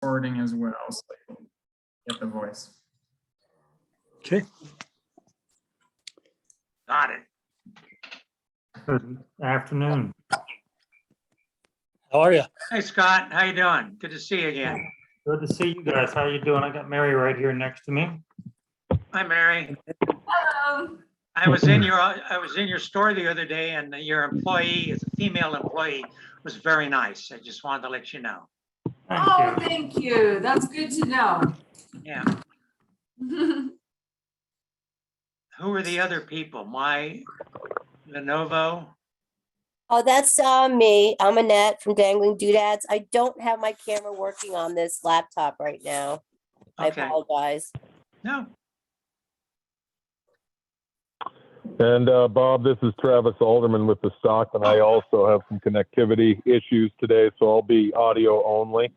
recording as well, so you'll get the voice. Okay. Got it. Good afternoon. How are you? Hey, Scott, how you doing? Good to see you again. Good to see you guys. How you doing? I got Mary right here next to me. Hi, Mary. Hello. I was in your store the other day, and your employee, a female employee, was very nice. I just wanted to let you know. Thank Oh, you. thank you. That's good to know. Yeah. Who are the other people? Lenovo? Oh, that's me. I'm Annette from Dangling Doodads. I don't have my camera working on this laptop right now. I Okay. apologize. No. And Bob, this is Travis Alderman with the Stockman. I also have some connectivity issues today, so I'll be audio only.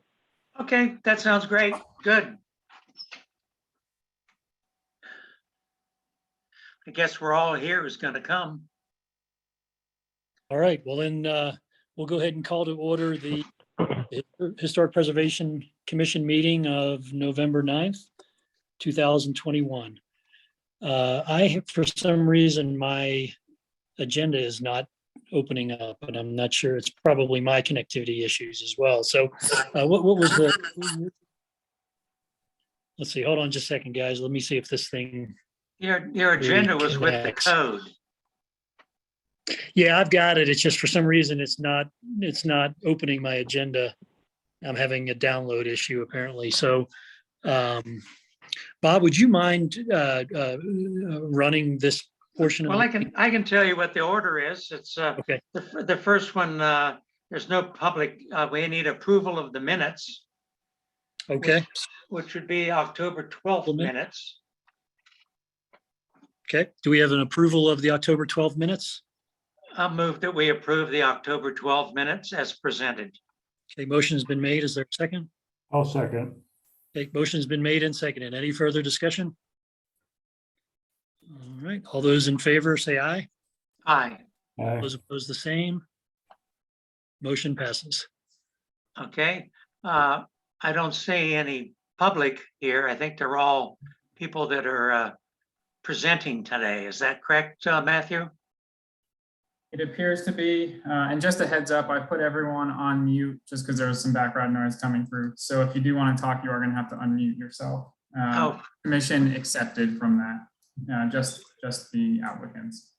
Okay, that sounds great. Good. I guess we're all here who's going to come. All right, well then, we'll go ahead and call to order the Historic Preservation Commission meeting of November 9th, 2021. For some reason, my agenda is not opening up, and I'm not sure, it's probably my connectivity issues as well. So what was let's see, hold on just a second, guys. Let me see if this thing, Your agenda was with the Connects. code. yeah, I've got it. It's just for some reason, it's not opening my agenda. I'm having a download issue apparently. So, Bob, would you mind running this portion of? Well, I can tell you what the order is. It's Okay, the first one, there's no public, we need approval of the minutes, okay, which would be October 12th Minute. minutes. okay. Do we have an approval of the October 12 minutes? I'll move that we approve the October 12 minutes as presented. Okay, motion's been made. Is there a second? I'll second. Okay, motion's been made and seconded. Any further discussion? All right, all those in favor say aye. Aye. Those opposed, the same. Motion passes. Okay. I don't see any public here. I think they're all people that are presenting today. Is that correct, Matthew? It appears to be, and just a heads up, I put everyone on mute just because there was some background noise coming through. So if you do want to talk, you are going to have to unmute yourself. Oh. Permission accepted from that, just the applicants.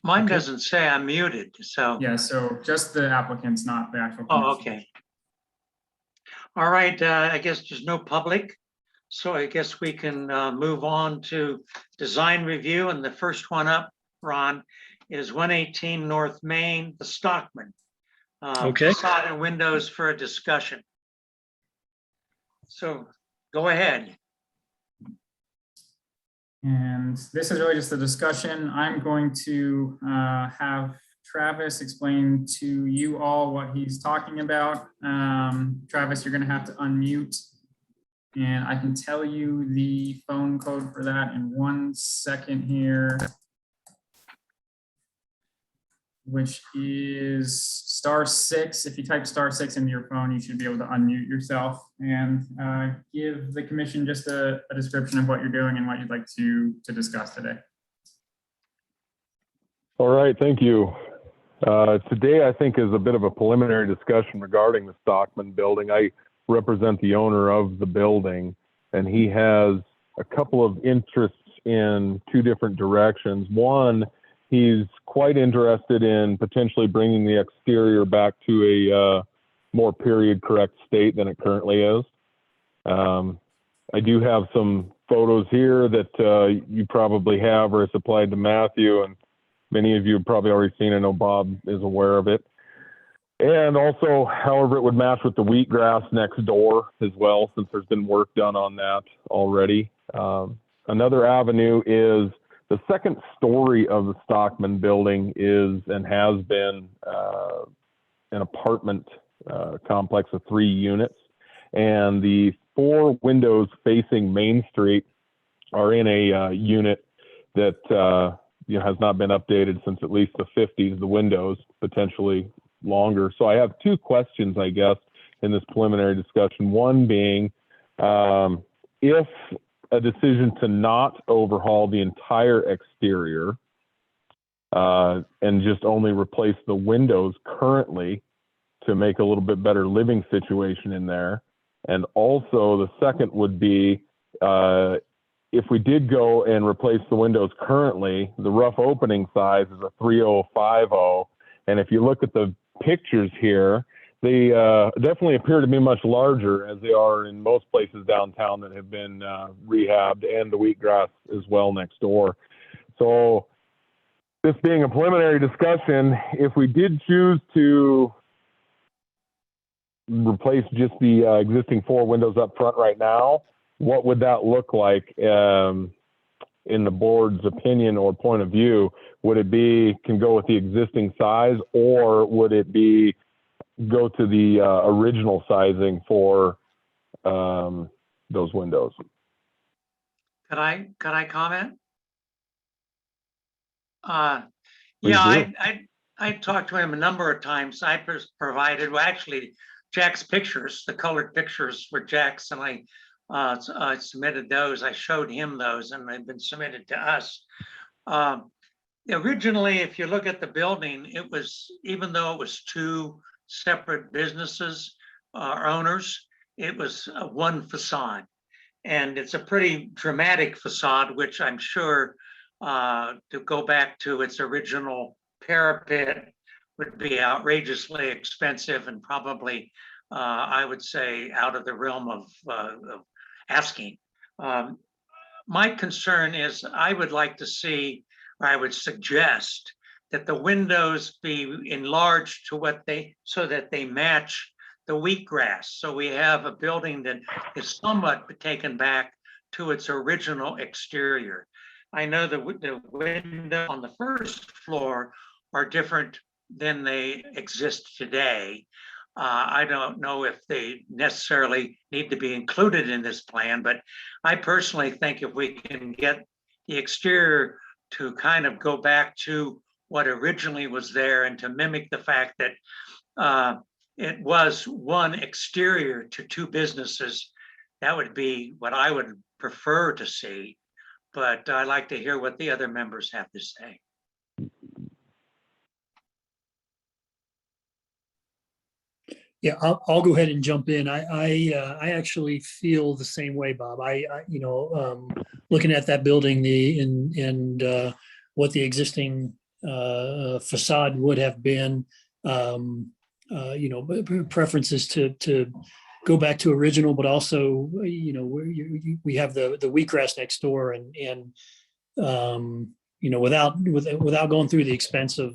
Mine Okay. doesn't say I'm muted, so. Yeah, so just the applicants, not the actual. Oh, commission. okay. All right, I guess there's no public, so I guess we can move on to design review, and the first one up, Ron, is 118 North Main, the Stockman. Okay. Facade and windows for a discussion. So go ahead. And this is really just a discussion. I'm going to have Travis explain to you all what he's talking about. Travis, you're going to have to unmute. And I can tell you the phone code for that in 1 second here, which is *6. If you type *6 into your phone, you should be able to unmute yourself and give the commission just a description of what you're doing and what you'd like to discuss today. All right, thank you. Today, I think, is a bit of a preliminary discussion regarding the Stockman building. I represent the owner of the building, and he has a couple of interests in two different directions. One, he's quite interested in potentially bringing the exterior back to a more period correct state than it currently is. I do have some photos here that you probably have or supplied to Matthew, and many of you have probably already seen. I know Bob is aware of it. And also, however, it would match with the wheatgrass next door as well, since there's been work done on that already. Another avenue is the second story of the Stockman building is and has been an apartment complex of 3 units. And the 4 windows facing Main Street are in a unit that has not been updated since at least the 50s, the windows, potentially longer. So I have 2 questions, I guess, in this preliminary discussion. One being, if a decision to not overhaul the entire exterior and just only replace the windows currently to make a little bit better living situation in there. And also the second would be, if we did go and replace the windows currently, the rough opening size is a 3050. And if you look at the pictures here, they definitely appear to be much larger, as they are in most places downtown that have been rehabbed, and the wheatgrass as well next door. So this being a preliminary discussion, if we did choose to replace just the existing 4 windows up front right now, what would that look like in the board's opinion or point of view? Would it be, can go with the existing size, or would it be go to the original sizing for those windows? Could I comment? Please Yeah, do. I talked to him a number of times. I provided, well, actually, Jack's pictures, the colored pictures were Jack's, and I submitted those. I showed him those, and they've been submitted to us. Originally, if you look at the building, it was, even though it was 2 separate businesses or owners, it was one facade. And it's a pretty dramatic facade, which I'm sure to go back to its original parapet would be outrageously expensive and probably, I would say, out of the realm of asking. My concern is I would like to see, or I would suggest that the windows be enlarged to what so that they match the wheatgrass. So we have a building that is somewhat taken back to its original exterior. I know the window on the first floor are different than they exist today. I don't know if they necessarily need to be included in this plan, but I personally think if we can get the exterior to kind of go back to what originally was there and to mimic the fact that it was one exterior to 2 businesses, that would be what I would prefer to see. But I'd like to hear what the other members have to say. Yeah, I'll go ahead and jump in. I actually feel the same way, Bob. Looking at that building, what the existing facade would have been, preferences to go back to original, but also, we have the wheatgrass next door, and without going through the expense of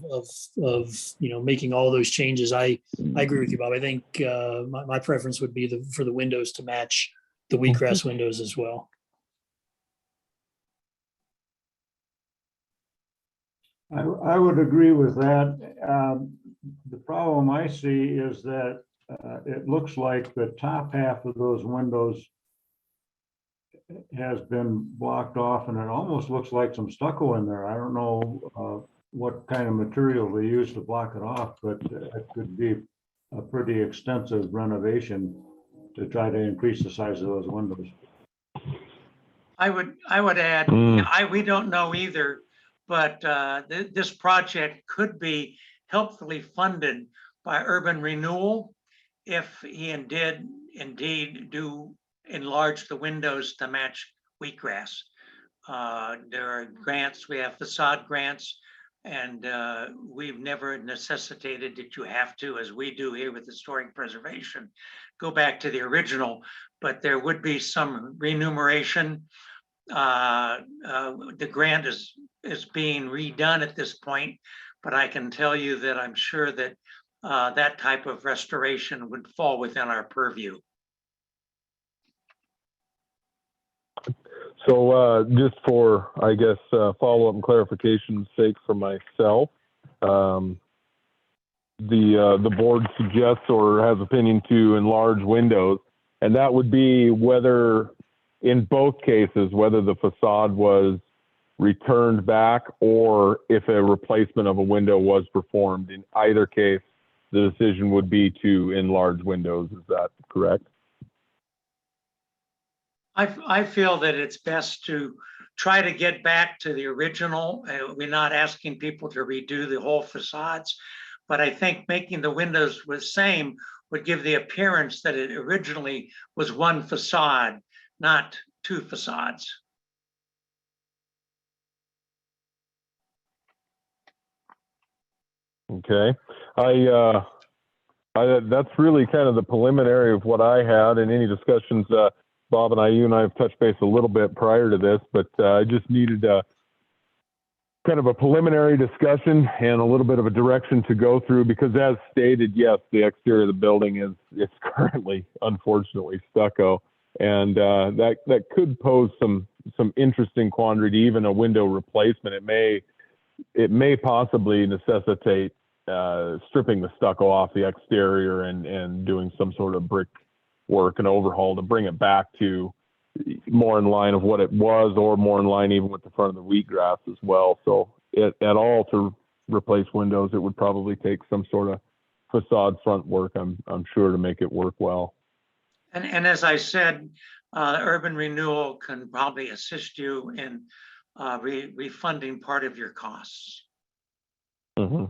making all those changes, I agree with you, Bob. I think my preference would be for the windows to match the wheatgrass windows as well. I would agree with that. The problem I see is that it looks like the top half of those windows has been blocked off, and it almost looks like some stucco in there. I don't know what kind of material they use to block it off, but it could be a pretty extensive renovation to try to increase the size of those windows. I would add, we don't know either, but this project could be helpfully funded by urban renewal if he indeed do enlarge the windows to match wheatgrass. There are grants, we have facade grants, and we've never necessitated that you have to, as we do here with historic preservation, go back to the original, but there would be some remuneration. The grant is being redone at this point, but I can tell you that I'm sure that that type of restoration would fall within our purview. So just for, I guess, follow-up and clarification's sake for myself, the board suggests or has opinion to enlarge windows, and that would be whether, in both cases, whether the facade was returned back or if a replacement of a window was performed. In either case, the decision would be to enlarge windows. Is that correct? I feel that it's best to try to get back to the original. We're not asking people to redo the whole facades, but I think making the windows the same would give the appearance that it originally was one facade, not two facades. Okay, that's really kind of the preliminary of what I had, and any discussions, Bob and you and I have touched base a little bit prior to this, but I just needed kind of a preliminary discussion and a little bit of a direction to go through, because as stated, yes, the exterior of the building is currently, unfortunately, stucco, and that could pose some interesting quandary to even a window replacement. It may possibly necessitate stripping the stucco off the exterior and doing some sort of brick work and overhaul to bring it back to more in line of what it was, or more in line even with the front of the wheatgrass as well. So at all to replace windows, it would probably take some sort of facade front work, I'm sure, to make it work well. And as I said, Urban Renewal can probably assist you in refunding part of your costs. Mm-hmm.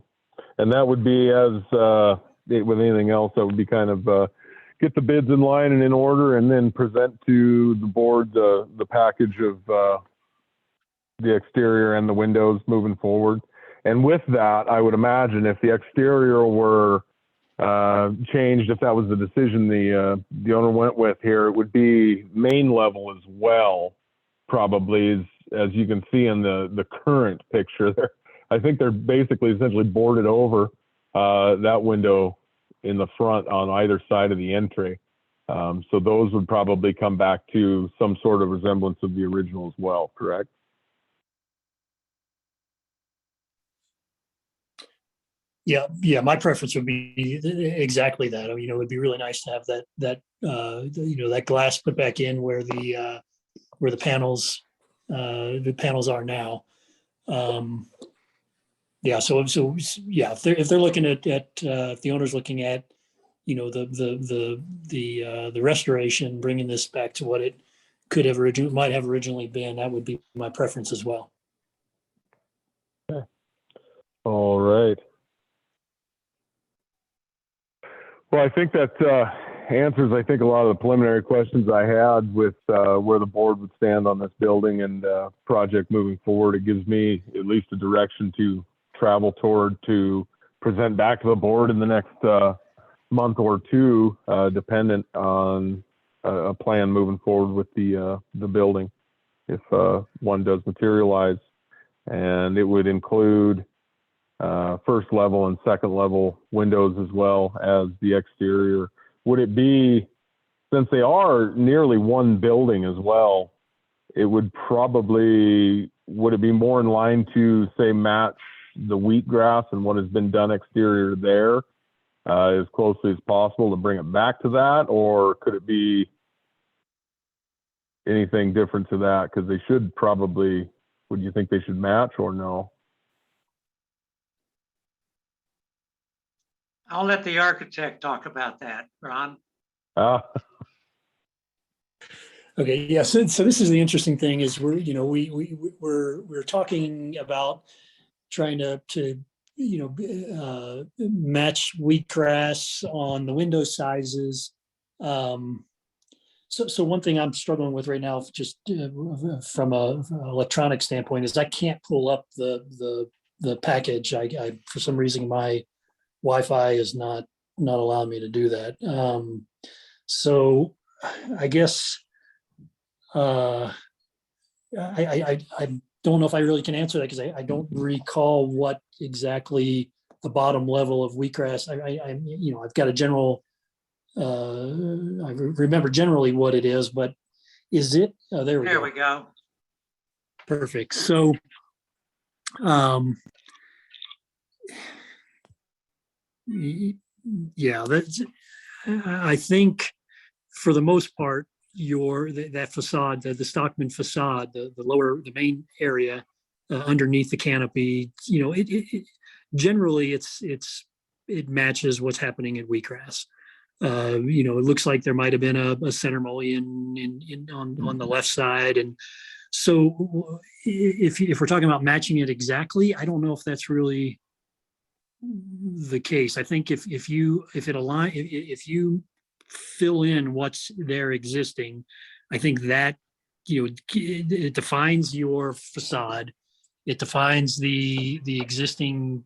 And that would be, as with anything else, that would be kind of get the bids in line and in order, and then present to the board the package of the exterior and the windows moving forward. And with that, I would imagine if the exterior were changed, if that was the decision the owner went with here, it would be main level as well, probably, as you can see in the current picture there. I think they're basically essentially boarded over that window in the front on either side of the entry. So those would probably come back to some sort of resemblance of the original as well, correct? Yeah. My preference would be exactly that. I mean, it would be really nice to have that glass put back in where the panels are now. Yeah. So yeah, if they're looking at if the owner's looking at, the restoration, bringing this back to what it might have originally been, that would be my preference as well. Okay. All right. Well, I think that answers, I think, a lot of the preliminary questions I had with where the board would stand on this building and project moving forward. It gives me at least a direction to travel toward, to present back to the board in the next month or two, dependent on a plan moving forward with the building, if one does materialize. And it would include first level and second level windows as well as the exterior. Would it be, since they are nearly one building as well, it would it be more in line to, say, match the wheatgrass and what has been done exterior there as closely as possible to bring it back to that? Or could it be anything different to that? Because they should probably, would you think they should match or no? I'll let the architect talk about that, Ron. Okay, yeah. So this is the interesting thing is we're talking about trying to match wheatgrass on the window sizes. So one thing I'm struggling with right now, just from a electronic standpoint, is I can't pull up the package. I for some reason my Wi-Fi is not allowing me to do that. So I guess I don't know if I really can answer that, because I don't recall what exactly the bottom level of wheatgrass. I've got a general. I remember generally what it is, but is it? Oh, there we go. Perfect. So, yeah, I think for the most part, that facade, the Stockman facade, the main area underneath the canopy, generally it's it matches what's happening at Wheatgrass. You know, it looks like there might have been a center mullion on the left side. And so if we're talking about matching it exactly, I don't know if that's really the case. I think if you fill in what's there existing, I think that, you know, it defines your facade. It defines the existing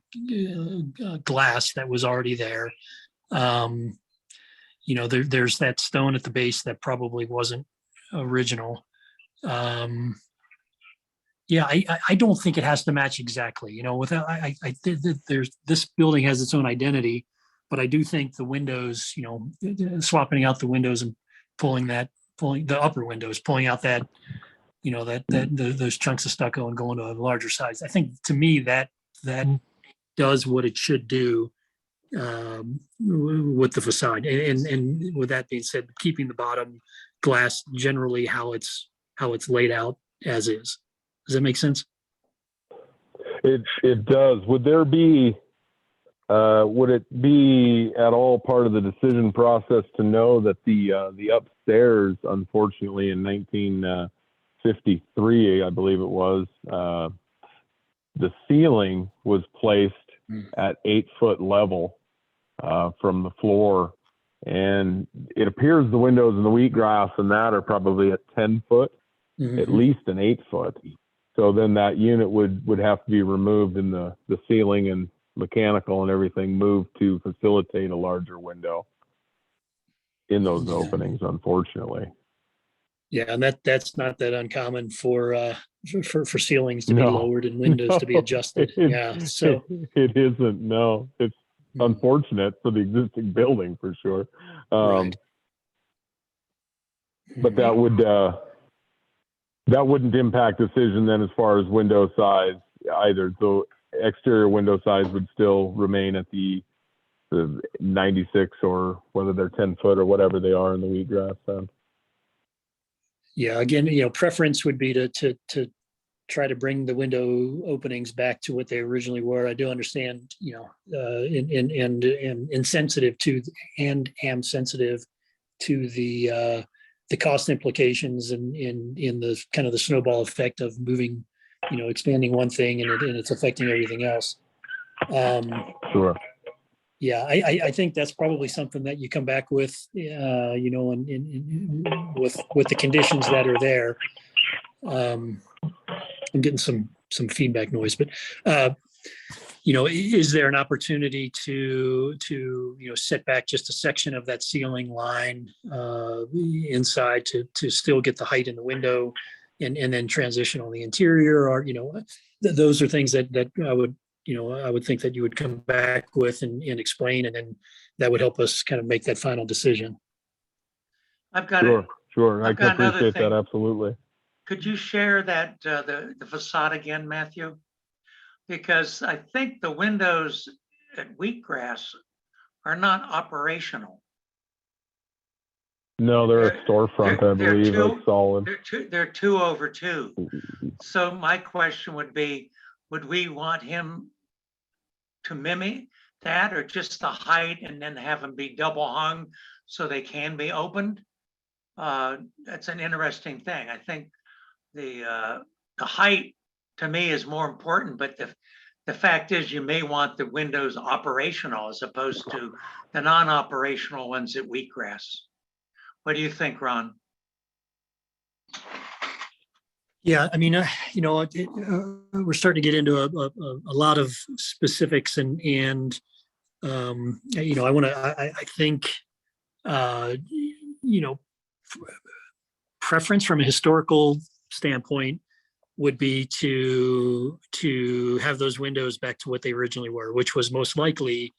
glass that was already there. You know, there's that stone at the base that probably wasn't original. Yeah, I don't think it has to match exactly, you know, without, there's, this building has its own identity, but I do think the windows, you know, swapping out the windows and pulling the upper windows, pulling out that, you know, those chunks of stucco and going to a larger size. I think, to me, that does what it should do with the facade. And with that being said, keeping the bottom glass generally how it's laid out as is. Does that make sense? It does. Would it be at all part of the decision process to know that the upstairs, unfortunately, in 1953, I believe it was, the ceiling was placed at 8-foot level from the floor, and it appears the windows in the Wheatgrass and that are probably at 10 foot, at least an 8-foot. So then that unit would have to be removed, and the ceiling and mechanical and everything moved to facilitate a larger window in those openings, unfortunately. Yeah, and that's not that uncommon for ceilings to be No. lowered and windows to be adjusted. Yeah, so it isn't. No, it's unfortunate for the existing building for sure. Right. But that wouldn't impact decision then as far as window size either. The exterior window size would still remain at the 96, or whether they're 10 foot or whatever they are in the Wheatgrass then. Yeah, again, you know, preference would be to try to bring the window openings back to what they originally were. I do understand, you know, and am sensitive to the cost implications and in the kind of the snowball effect of moving, you know, expanding one thing and it's affecting everything else. Sure. Yeah, I think that's probably something that you come back with, you know, with the conditions that are there. I'm getting some feedback noise, but you know, is there an opportunity to you know, set back just a section of that ceiling line inside to still get the height in the window, and then transition on the interior? Or, you know, those are things that I would, you know, I would think that you would come back with and explain, and then that would help us kind of make that final decision. I've got it. Sure. I I've can got another appreciate thing. that. Absolutely. Could you share that, the facade again, Matthew? Because I think the windows at Wheatgrass are not operational. No, they're a storefront, I they're believe. two- That's solid. They're 2/2. So my question would be, would we want him to mimic that, or just the height and then have them be double hung so they can be opened? That's an interesting thing. I think the height to me is more important, but the fact is you may want the windows operational as opposed to the non-operational ones at Wheatgrass. What do you think, Ron? Yeah, I mean, you know, we're starting to get into a lot of specifics, and you know, I think, you know, preference from a historical standpoint would be to have those windows back to what they originally were, which was most likely,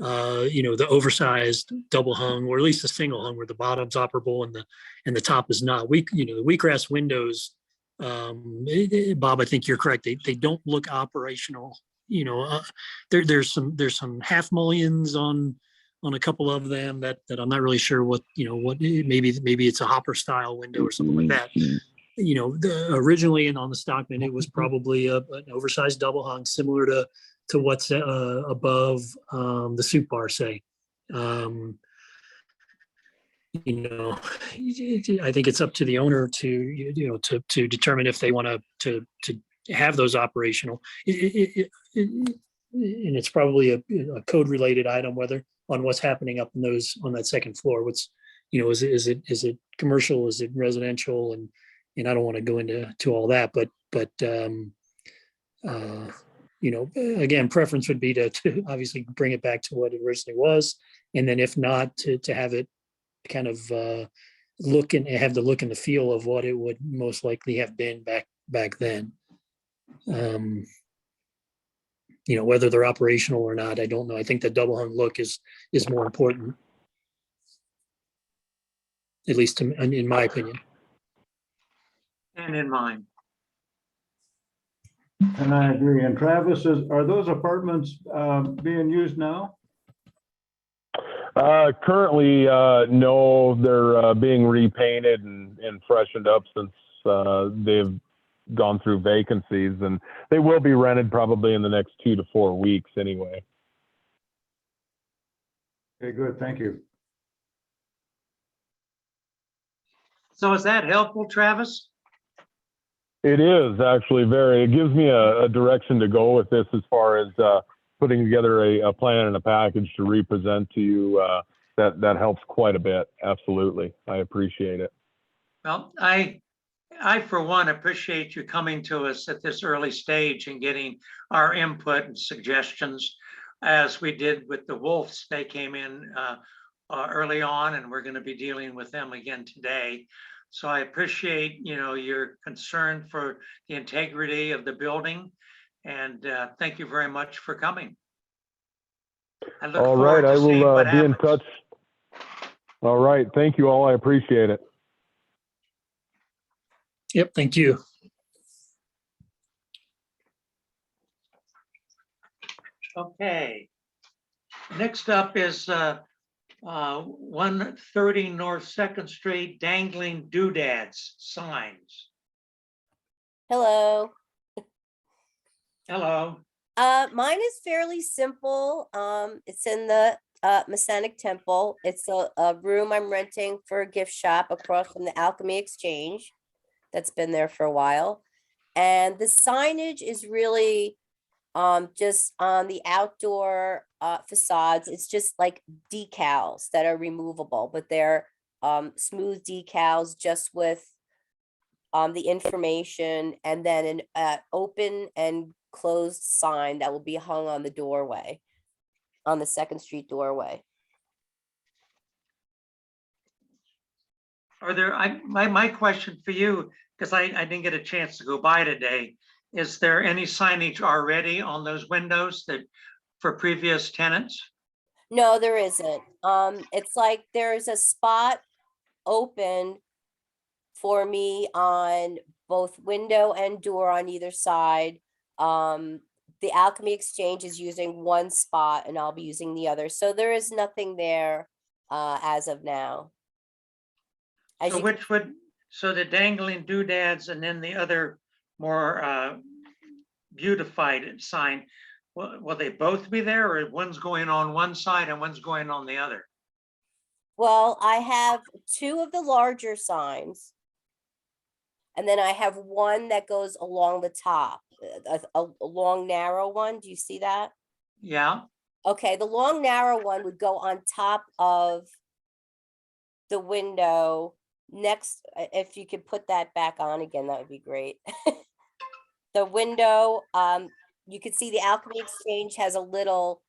you know, the oversized double hung, or at least a single hung, where the bottom's operable and the top is not. You know, the Wheatgrass windows, Bob, I think you're correct. They don't look operational. You know, there's some half mullions on a couple of them that I'm not really sure what, you know, what maybe it's a hopper style window or something like that. You know, originally and on the Stockman, it was probably an oversized double hung, similar to what's above the soup bar, say. You know, I think it's up to the owner to, to determine if they want to have those operational. And it's probably a code related item, whether on what's happening up in those, on that second floor, what's, is it commercial, is it residential? And I don't want to go into all that, but again, preference would be to obviously bring it back to what it originally was. And then if not, to have it kind of look and have the look and the feel of what it would most likely have been back then. Whether they're operational or not, I don't know. I think the double hung look is more important, at least in my opinion. And in mine. And I agree. And Travis, are those apartments being used now? Currently, no, they're being repainted and freshened up since they've gone through vacancies, and they will be rented probably in the next 2 to 4 weeks anyway. Okay, good. Thank you. So is that helpful, Travis? It is actually it gives me a direction to go with this as far as putting together a plan and a package to represent to you. That helps quite a bit. Absolutely. I appreciate it. Well, I for one appreciate you coming to us at this early stage and getting our input and suggestions, as we did with the Wolves. They came in early on, and we're going to be dealing with them again today. So I appreciate, your concern for the integrity of the building, and thank you very much for coming. I look All forward right, I to seeing will what be in happens. touch. All right, thank you all. I appreciate it. Yep, thank you. Okay. Next up is 130 North 2nd Street, dangling doodads signs. Hello. Hello. Mine is fairly simple. It's in the Masonic Temple. It's a room I'm renting for a gift shop across from the Alchemy Exchange that's been there for a while. And the signage is really just on the outdoor facades. It's just like decals that are removable, but they're smooth decals just with the information, and then an open and closed sign that will be hung on the doorway, on the 2nd Street doorway. Are there, my question for you, because I didn't get a chance to go by today, is there any signage already on those windows that for previous tenants? No, there isn't. It's like there's a spot open for me on both window and door on either side. The Alchemy Exchange is using one spot and I'll be using the other. So there is nothing there as of now. As So you which would, so the dangling doodads and then the other more beautified sign, will they both be there, or one's going on one side and one's going on the other? Well, I have 2 of the larger signs. And then I have one that goes along the top, a long, narrow one. Do you see that? Yeah. Okay, the long, narrow one would go on top of the window next. If you could put that back on again, that would be great. The window, you could see the Alchemy Exchange has a little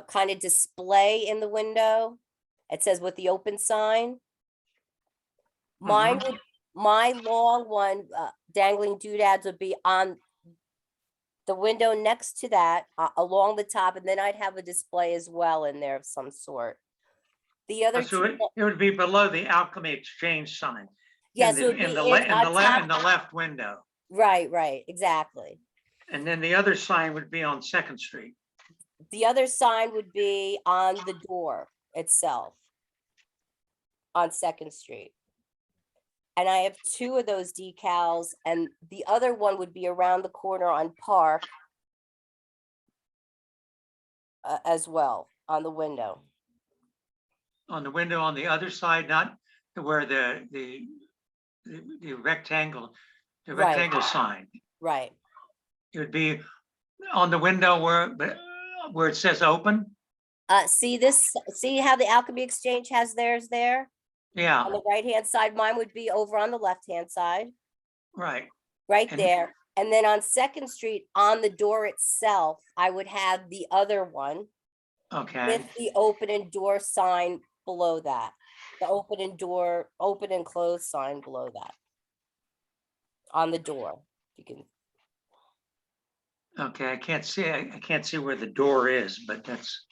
kind of display in the window. It says with the open sign. Mine would, my long one, dangling doodads, would be on the window next to that, along the top, and then I'd have a display as well in there of some sort. The other So two, it would be below the Alchemy Exchange sign. yes, in it would the, be in the, in le- in on the, le- top. in the left window. Right, exactly. And then the other sign would be on 2nd Street. The other sign would be on the door itself on 2nd Street. And I have 2 of those decals, and the other one would be around the corner on Park as well on the window. On the window on the other side, not where the rectangle, the Right. rectangle sign. Right. It would be on the window where it says open? See how the Alchemy Exchange has theirs there? Yeah, On the right-hand side, mine would be over on the left-hand side, right. right And- there. And then on Second Street, on the door itself, I would have the other one Okay, with the open and door sign below that. The open and close sign below that. On the door. You can, okay. I can't see where the door is, but that's,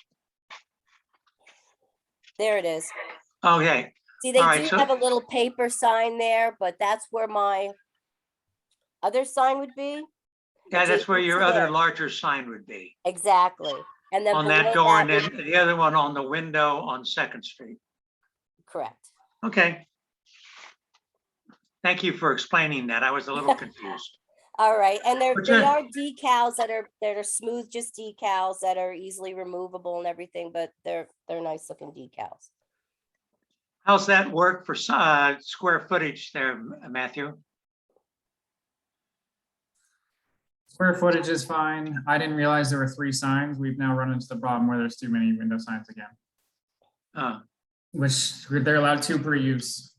there it is. okay. See, they All right, do so- have a little paper sign there, but that's where my other sign would be. Yeah, that's where your Adjacent to other there. larger sign would be. Exactly. And then On below that door and would- then the other one on the window on Second Street. Correct. Okay. Thank you for explaining that. I was a little confused. All right, and they Which one? are decals that are smooth, just decals that are easily removable and everything, but they're nice looking decals. How's that work for square footage there, Matthew? Square footage is fine. I didn't realize there were 3 signs. We've now run into the problem where there's too many window signs again, Uh, which they're allowed 2 per use.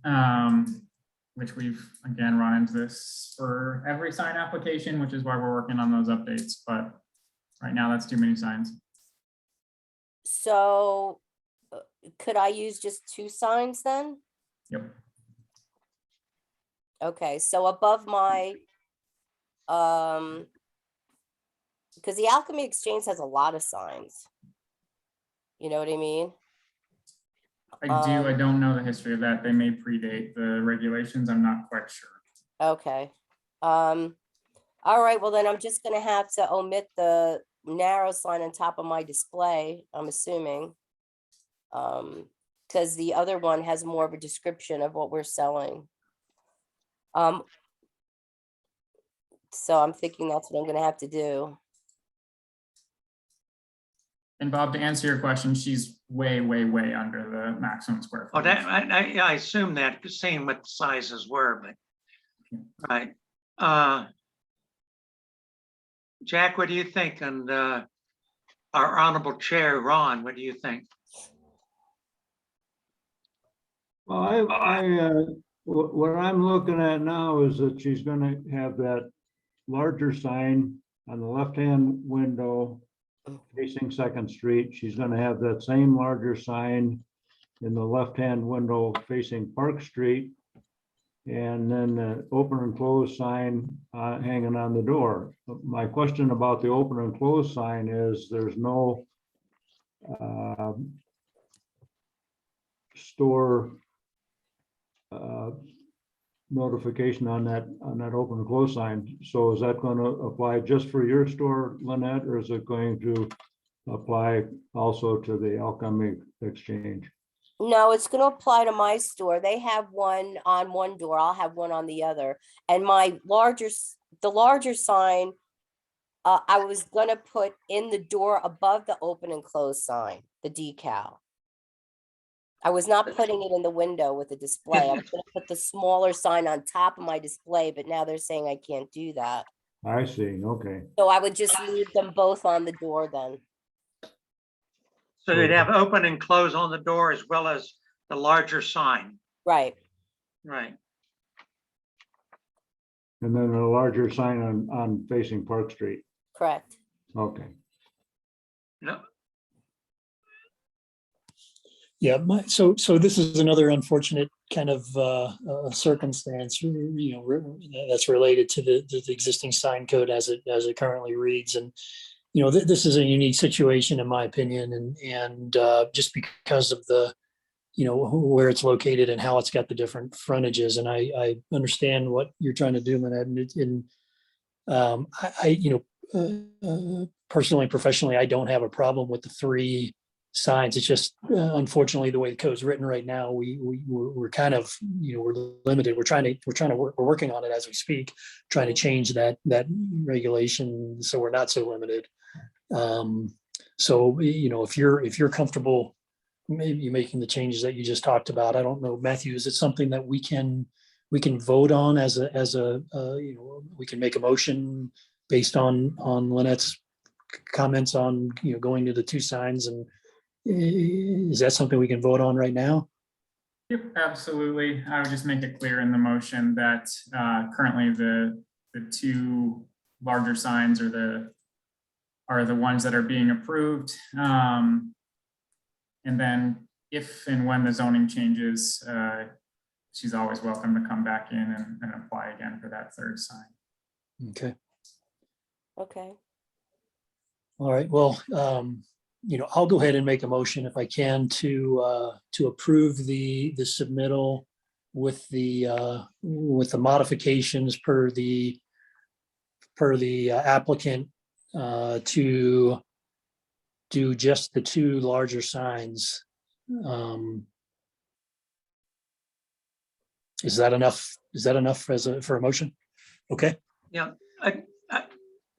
Which we've again run into this for every sign application, which is why we're working on those updates. But right now, that's too many signs. So could I use just 2 signs then? Yep. Okay, so above my, because the Alchemy Exchange has a lot of signs. You know what I mean? I do. I don't know the history of that. They may predate the regulations. I'm not quite sure. Okay. All right, well then I'm just gonna have to omit the narrow sign on top of my display, I'm assuming. Because the other one has more of a description of what we're selling. So I'm thinking that's what I'm gonna have to do. And Bob, to answer your question, she's way, way, way under the maximum square oh, footage. that, I assume that, seeing what the sizes were, but, right. Jack, what do you think? And our honorable chair, Ron, what do you think? Well, what I'm looking at now is that she's gonna have that larger sign on the left-hand window facing Second Street. She's gonna have that same larger sign in the left-hand window facing Park Street. And then the open and close sign hanging on the door. My question about the open and close sign is there's no store notification on that open and close sign. So is that going to apply just for your store, Lynette, or is it going to apply also to the Alchemy Exchange? No, it's gonna apply to my store. They have one on one door, I'll have one on the other. And my the larger sign, I was gonna put in the door above the open and close sign, the decal. I was not putting it in the window with the display. I was gonna put the smaller sign on top of my display, but now they're saying I can't do that. I see, okay. So I would just leave them both on the door then. So they'd have open and close on the door as well as the larger sign, Right, right? And then a larger sign on facing Park Street. correct. Okay. No, Yeah, so this is another unfortunate kind of circumstance, that's related to the existing sign code as it currently reads. And, this is a unique situation in my opinion, and just because of the, where it's located and how it's got the different frontages. And I understand what you're trying to do, Lynette, and personally, professionally, I don't have a problem with the 3 signs. It's just unfortunately the way the code's written right now, we're kind of, we're limited. We're working on it as we speak, trying to change that regulation so we're not so limited. So, if you're comfortable, maybe making the changes that you just talked about, I don't know, Matthew, is it something that we can vote on as a, we can make a motion based on Lynette's comments on, going to the two signs, and is that something we can vote on right now? Yep, absolutely. I would just make it clear in the motion that currently the two larger signs are the ones that are being approved. And then if and when the zoning changes, she's always welcome to come back in and apply again for that third sign. Okay. Okay. All right, well, I'll go ahead and make a motion if I can to approve the submittal with the modifications per the applicant to do just the two larger signs. Is that enough? Is that enough for a motion? Okay. Yeah,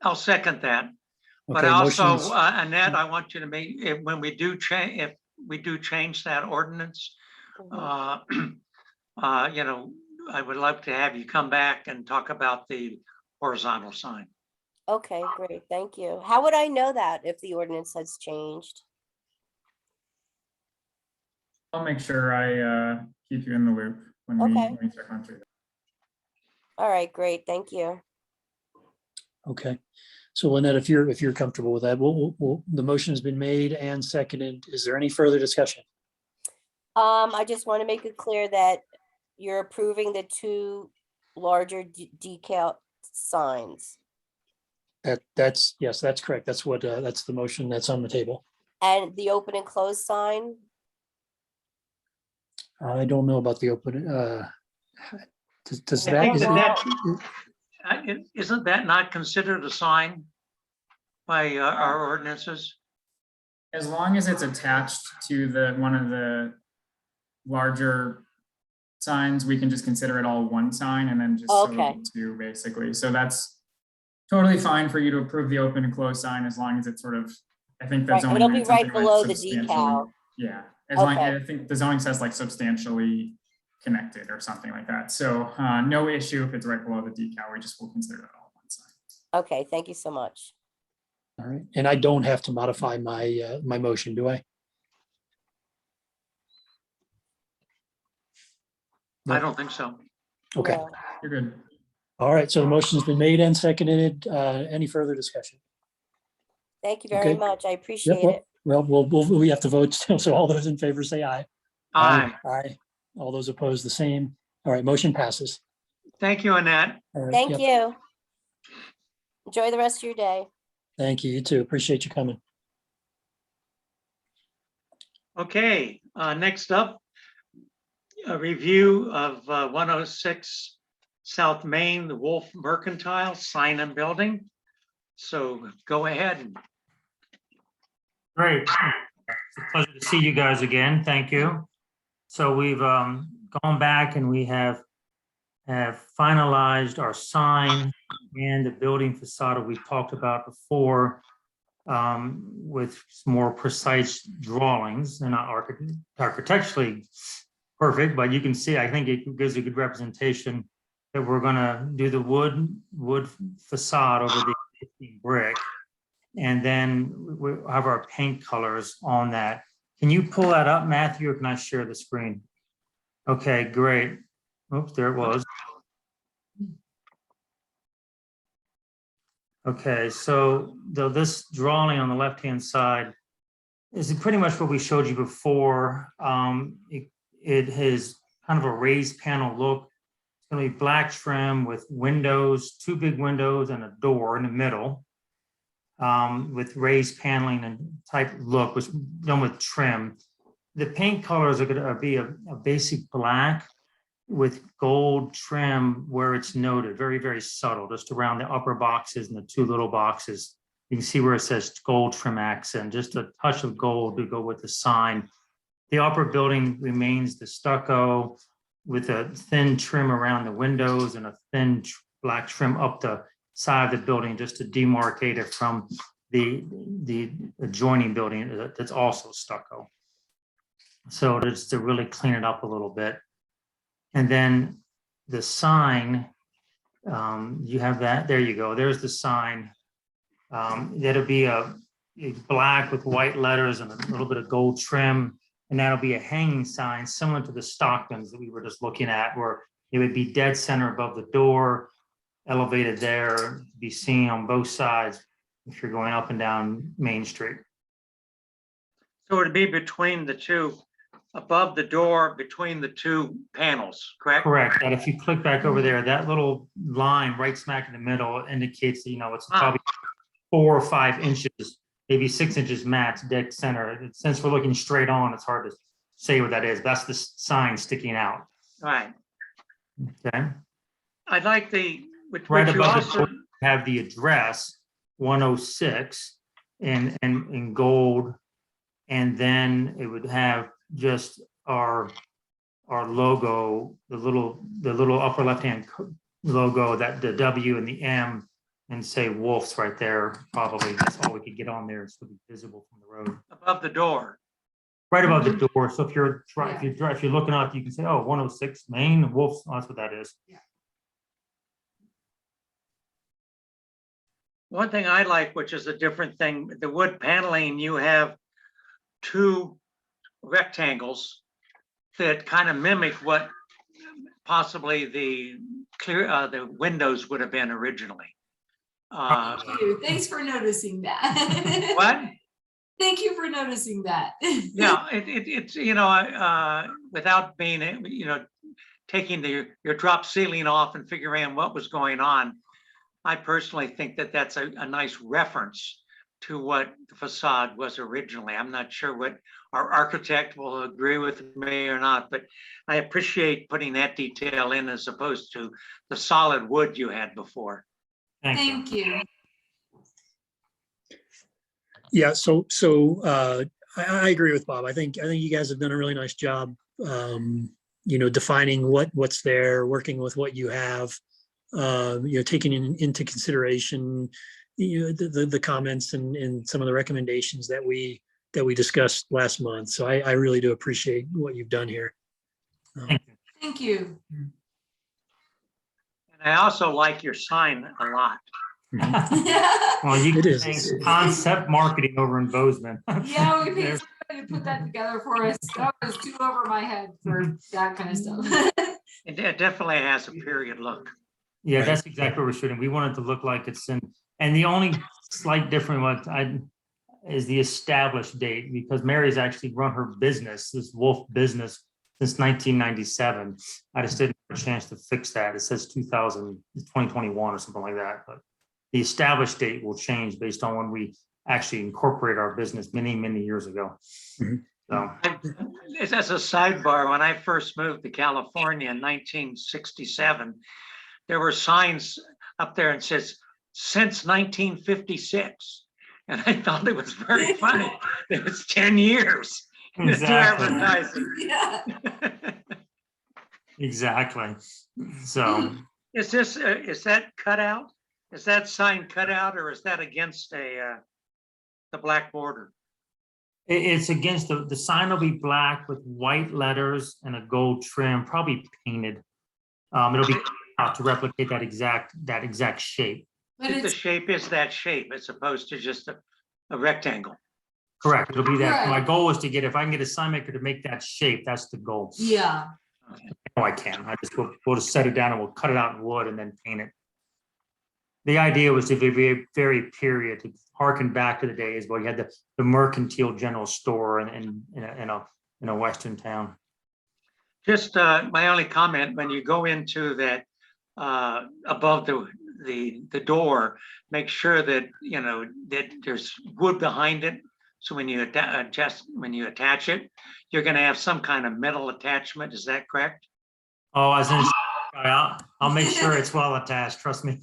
I'll second that. But Okay, also, motion's- Annette, I want you to make, when we do change, if we do change that ordinance, Mhm. I would love to have you come back and talk about the horizontal sign. Okay, great. Thank you. How would I know that if the ordinance has changed? I'll make sure I keep you in the loop when Okay. when we start going through that. All right, great. Thank you. Okay. So Lynette, if you're comfortable with that, the motion has been made and seconded. Is there any further discussion? I just want to make it clear that you're approving the two larger decal signs. Yes, that's correct. That's what, that's the motion that's on the table. And the open and closed sign, I don't know about the open, does I that, think is it- that isn't that not considered a sign by our ordinances? As long as it's attached to one of the larger signs, we can just consider it all one sign and then just so Okay. two basically. So that's totally fine for you to approve the open and closed sign as long as it's sort of, I think the Right, zoning. it'll be reads something right like below the substantially- decal. Yeah, as long, Okay. I think the zoning says like substantially connected or something like that. So no issue if it's right below the decal, we just will consider it all one sign. Okay, thank you so much. all right, and I don't have to modify my, my motion, do I? I don't think so. Okay, No. You're good. all right, so the motion's been made and seconded. Any further discussion? Thank you very Okay. much. I Yep, appreciate well, it. we have to vote still, so all those in favor say aye. Aye. Aye. All those opposed, the same. All right, motion passes. Thank you, Annette. All right, Thank yep, you. Enjoy the rest of your day. Thank you, you too. Appreciate you coming. Okay, next up, a review of 106 South Main, the Wolf Mercantile Sign and Building. So go ahead. Great. It's a pleasure to see you guys again. Thank you. So we've gone back and we have finalized our sign and the building facade we talked about before with some more precise drawings. They're not architecturally perfect, but you can see, I think it gives a good representation that we're gonna do the wood facade over the existing brick. And then we have our paint colors on that. Can you pull that up, Matthew, or can I share the screen? Okay, great. Oops, there it was. Okay, so this drawing on the left-hand side is pretty much what we showed you before. It has kind of a raised panel look. It's going to be black trim with windows, two big windows and a door in the middle. With raised paneling and type look, was done with trim. The paint colors are going to be a basic black with gold trim where it's noted, very, very subtle, just around the upper boxes and the two little boxes. You can see where it says gold trim accent, just a touch of gold to go with the sign. The upper building remains the stucco with a thin trim around the windows and a thin black trim up the side of the building just to demarcate it from the adjoining building that's also stucco. So just to really clean it up a little bit. And then the sign, you have that, there you go, there's the sign. That'll be a black with white letters and a little bit of gold trim. And that'll be a hanging sign similar to the Stockmans that we were just looking at, where it would be dead center above the door, elevated there, to be seen on both sides if you're going up and down Main Street. So it'd be between the two, above the door, between the two panels, correct? Correct. And if you click back over there, that little line right smack in the middle indicates that, it's Ah. probably 4 or 5 inches, maybe 6 inches max dead center. And since we're looking straight on, it's hard to say what that is. That's the sign sticking out. Right. Okay. I'd like which Right you above the also, door, have the address 106 in gold. And then it would have just our logo, the little upper left-hand logo, that the W and the M, and say Wolf's right there. Probably that's all we could get on there, so it'll be visible from the road. above the door. Right above the door. So if you're looking up, you can say, oh, 106 Main, Wolf's, oh, that's what that is. One thing I like, which is a different thing, the wood paneling, you have 2 rectangles that kind of mimic what possibly the windows would have been originally. Thank you. Thanks for noticing that. What? Thank you for noticing that. Yeah, it's, without being, taking your drop ceiling off and figuring out what was going on. I personally think that that's a nice reference to what the facade was originally. I'm not sure what our architect will agree with me or not, but I appreciate putting that detail in as opposed to the solid wood you had before. Thank you. Thank you. Yeah, so I agree with Bob. I think you guys have done a really nice job, defining what's there, working with what you have, taking into consideration, the comments and some of the recommendations that we discussed last month. So I really do appreciate what you've done here. Thank you. Thank you. And I also like your sign a lot. Well, you It can is. thank concept marketing over in Bozeman. Yeah, we paid There's- somebody to put that together for us. That was too over my head for that kind of stuff. It definitely has a period look. Yeah, Right. that's exactly what we're shooting. We want it to look like it's in, and the only slight difference is the established date, because Mary's actually run her business, this Wolf business, since 1997. I just didn't have a chance to fix that. It says 2021 or something like that, but the established date will change based on when we actually incorporate our business many, many years ago. Mhm. So, As a sidebar, when I first moved to California in 1967, there were signs up there and says, since 1956. And I thought it was very funny. It was 10 years. into exactly, advertising. Yeah. exactly. So, Is that cut out? Is that sign cut out, or is that against the black border? it's against the sign will be black with white letters and a gold trim, probably painted. It'll be out to replicate that exact shape. But If the it's, shape is that shape as opposed to just a rectangle. Correct. It'll be that. Right. My goal is to get, if I can get a sign maker to make that shape, that's the goal. yeah. No, I can. We'll just set it down and we'll cut it out in wood and then paint it. The idea was to be very period, to harken back to the days where you had the mercantile general store in a western town. Just my only comment, when you go into that above the door, make sure that that there's wood behind it. So when you attach it, you're going to have some kind of metal attachment. Is that correct? Oh, I'll make sure it's well attached. Trust me.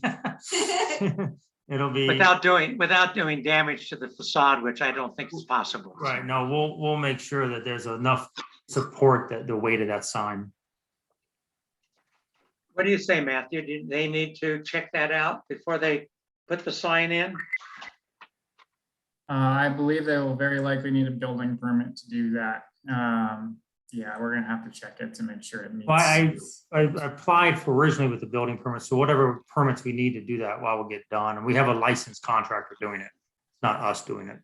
It'll be Without doing damage to the facade, which I don't think is possible. right. No, we'll make sure that there's enough support that the weight of that sign. What do you say, Matthew? Do they need to check that out before they put the sign in? I believe they will very likely need a building permit to do that. Yeah, we're gonna have to check it to make sure it meets. Well, I applied for originally with the building permit, so whatever permits we need to do that while we'll get done, and we have a licensed contractor doing it. It's not us doing it.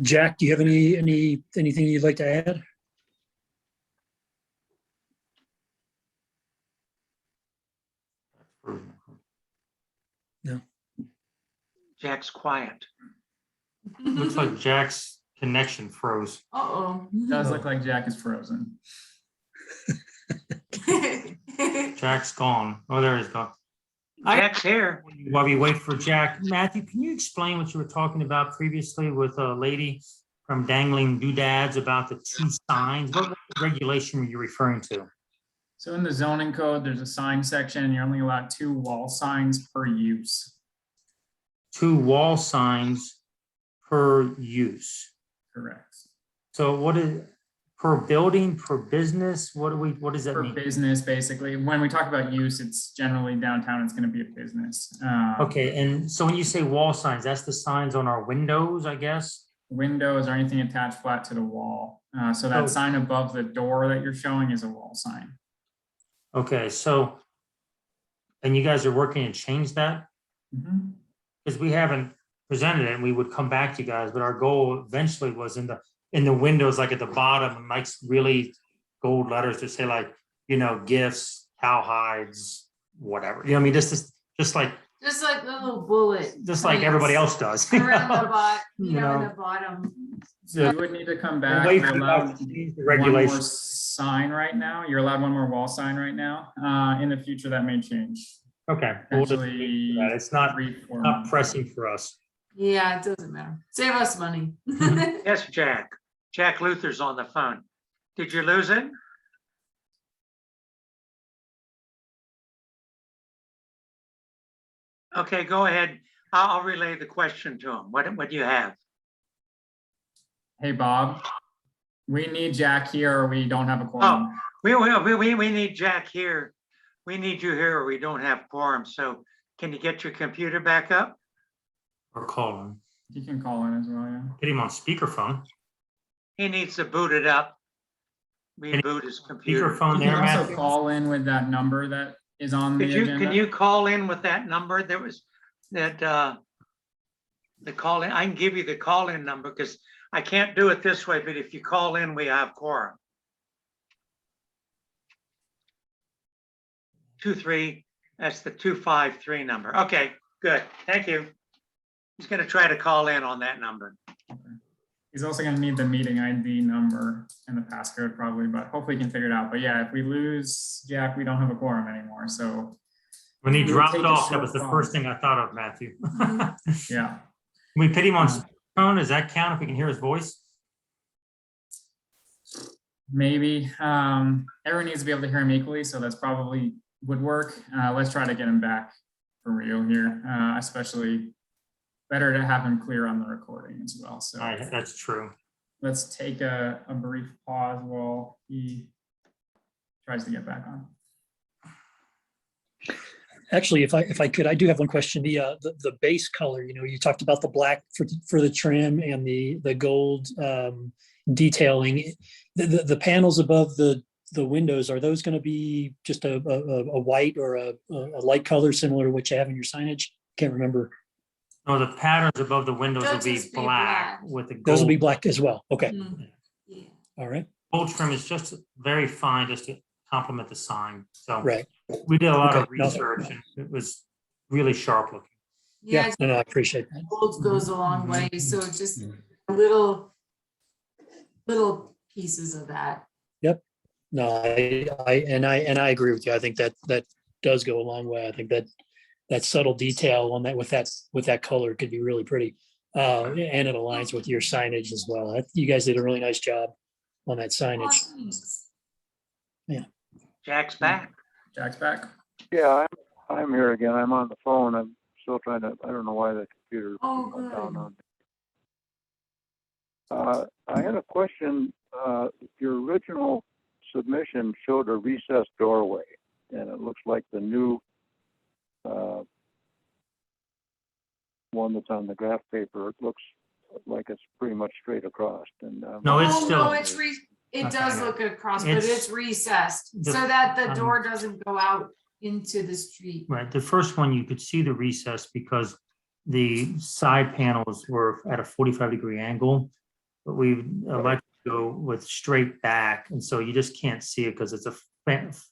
Jack, do you have anything you'd like to add? Jack's quiet. Looks like Jack's connection froze. Uh-oh. Does look like Jack is frozen. Jack's gone. Oh, there he's gone. Jack's here. While we wait for Jack, Matthew, can you explain what you were talking about previously with a lady from Dangling Doodads about the two signs? What regulation were you referring to? So in the zoning code, there's a sign section, and you're only allowed 2 wall signs per use. 2 wall signs per use. Correct. So what is per building, per business? What does that For mean? business, basically. When we talk about use, it's generally downtown, it's gonna be a business. Okay, and so when you say wall signs, that's the signs on our windows, I guess? Windows or anything attached flat to the wall. So Oh. that sign above the door that you're showing is a wall sign. Okay, so, and you guys are working to change that? Mhm. Because we haven't presented it, and we would come back to you guys, but our goal eventually was in the windows, like at the bottom, Mike's really gold letters to say like, you know, gifts, cowhides, whatever, you know, what I mean, just like Just like the little bullet. everybody else does. you Around the know? bot, You in know. the bottom. So you would need to come back. Wait You're for you allowed guys to change the one more regulations. sign right now. You're allowed 1 more wall sign right now. In the future, that may change. Okay, we'll just wait Potentially for that. It's not 3-4 not months. pressing for us. Yeah, it doesn't matter. Save us money. Yes, Jack. Jack Luther's on the phone. Did you lose it? Okay, go ahead. I'll relay the question to him. What do you have? Hey, Bob, we need Jack here or we don't have a quorum. We need Jack here. We need you here or we don't have quorum. So can you get your computer back up? Or call him. You can call in as well, yeah. Get him on speakerphone. He needs to boot it up. Reboot his computer. Speakerphone You there, can also Matthew. call in with that number that is on the Can agenda. you call in with that number? There was that, the call in, I can give you the call-in number because I can't do it this way, but if you call in, we have quorum. 23, that's the 253 number. Okay, good. Thank you. He's gonna try to call in on that number. He's also gonna need the meeting ID number and the passcode probably, but hopefully he can figure it out. But yeah, if we lose Jack, we don't have a quorum anymore, so When he We'll dropped take a off, that short was the pause. first thing I thought of, Matthew. Can yeah. we put him on speakerphone? Does that count if we can hear his voice? Maybe. Everyone needs to be able to hear him equally, so that's probably would work. Let's try to get him back for real here, especially better to have him clear on the recording as well. So That's true. let's take a brief pause while he tries to get back on. Actually, if I could, I do have one question. The base color, you know, you talked about the black for the trim and the gold detailing. The panels above the windows, are those going to be just a white or a light color similar to what you have in your signage? Can't remember. No, the patterns above the windows will They'll be just be black black. with the Those will be gold. black as well. Okay, Mm, yeah. all right, Gold trim is just very fine, just to complement the sign. So right. we did a lot of Okay, no, research and it was really sharp looking. Yeah, Yeah, no, I appreciate that. gold goes a long way, so just Mhm. little pieces of that. No, I agree with you. I think that does go a long way. I think that subtle detail on that with that color could be really pretty. And it aligns with your signage as well. You guys did a really nice job on that Oh, signage. thanks. Jack's back. Jack's back. Yeah, I'm here again. I'm on the phone. I'm still trying to, I don't know why the computer Oh, went down good. on me. I had a question. Your original submission showed a recessed doorway, and it looks like the new one that's on the graph paper, it looks like it's pretty much straight across and. No, it's Oh, still- no, it does Okay. look across, but It's- it's recessed the- so that the um, door doesn't go out into the street. Right, the first one, you could see the recess because the side panels were at a 45-degree angle. But we elected to go with straight back, and so you just can't see it because it's a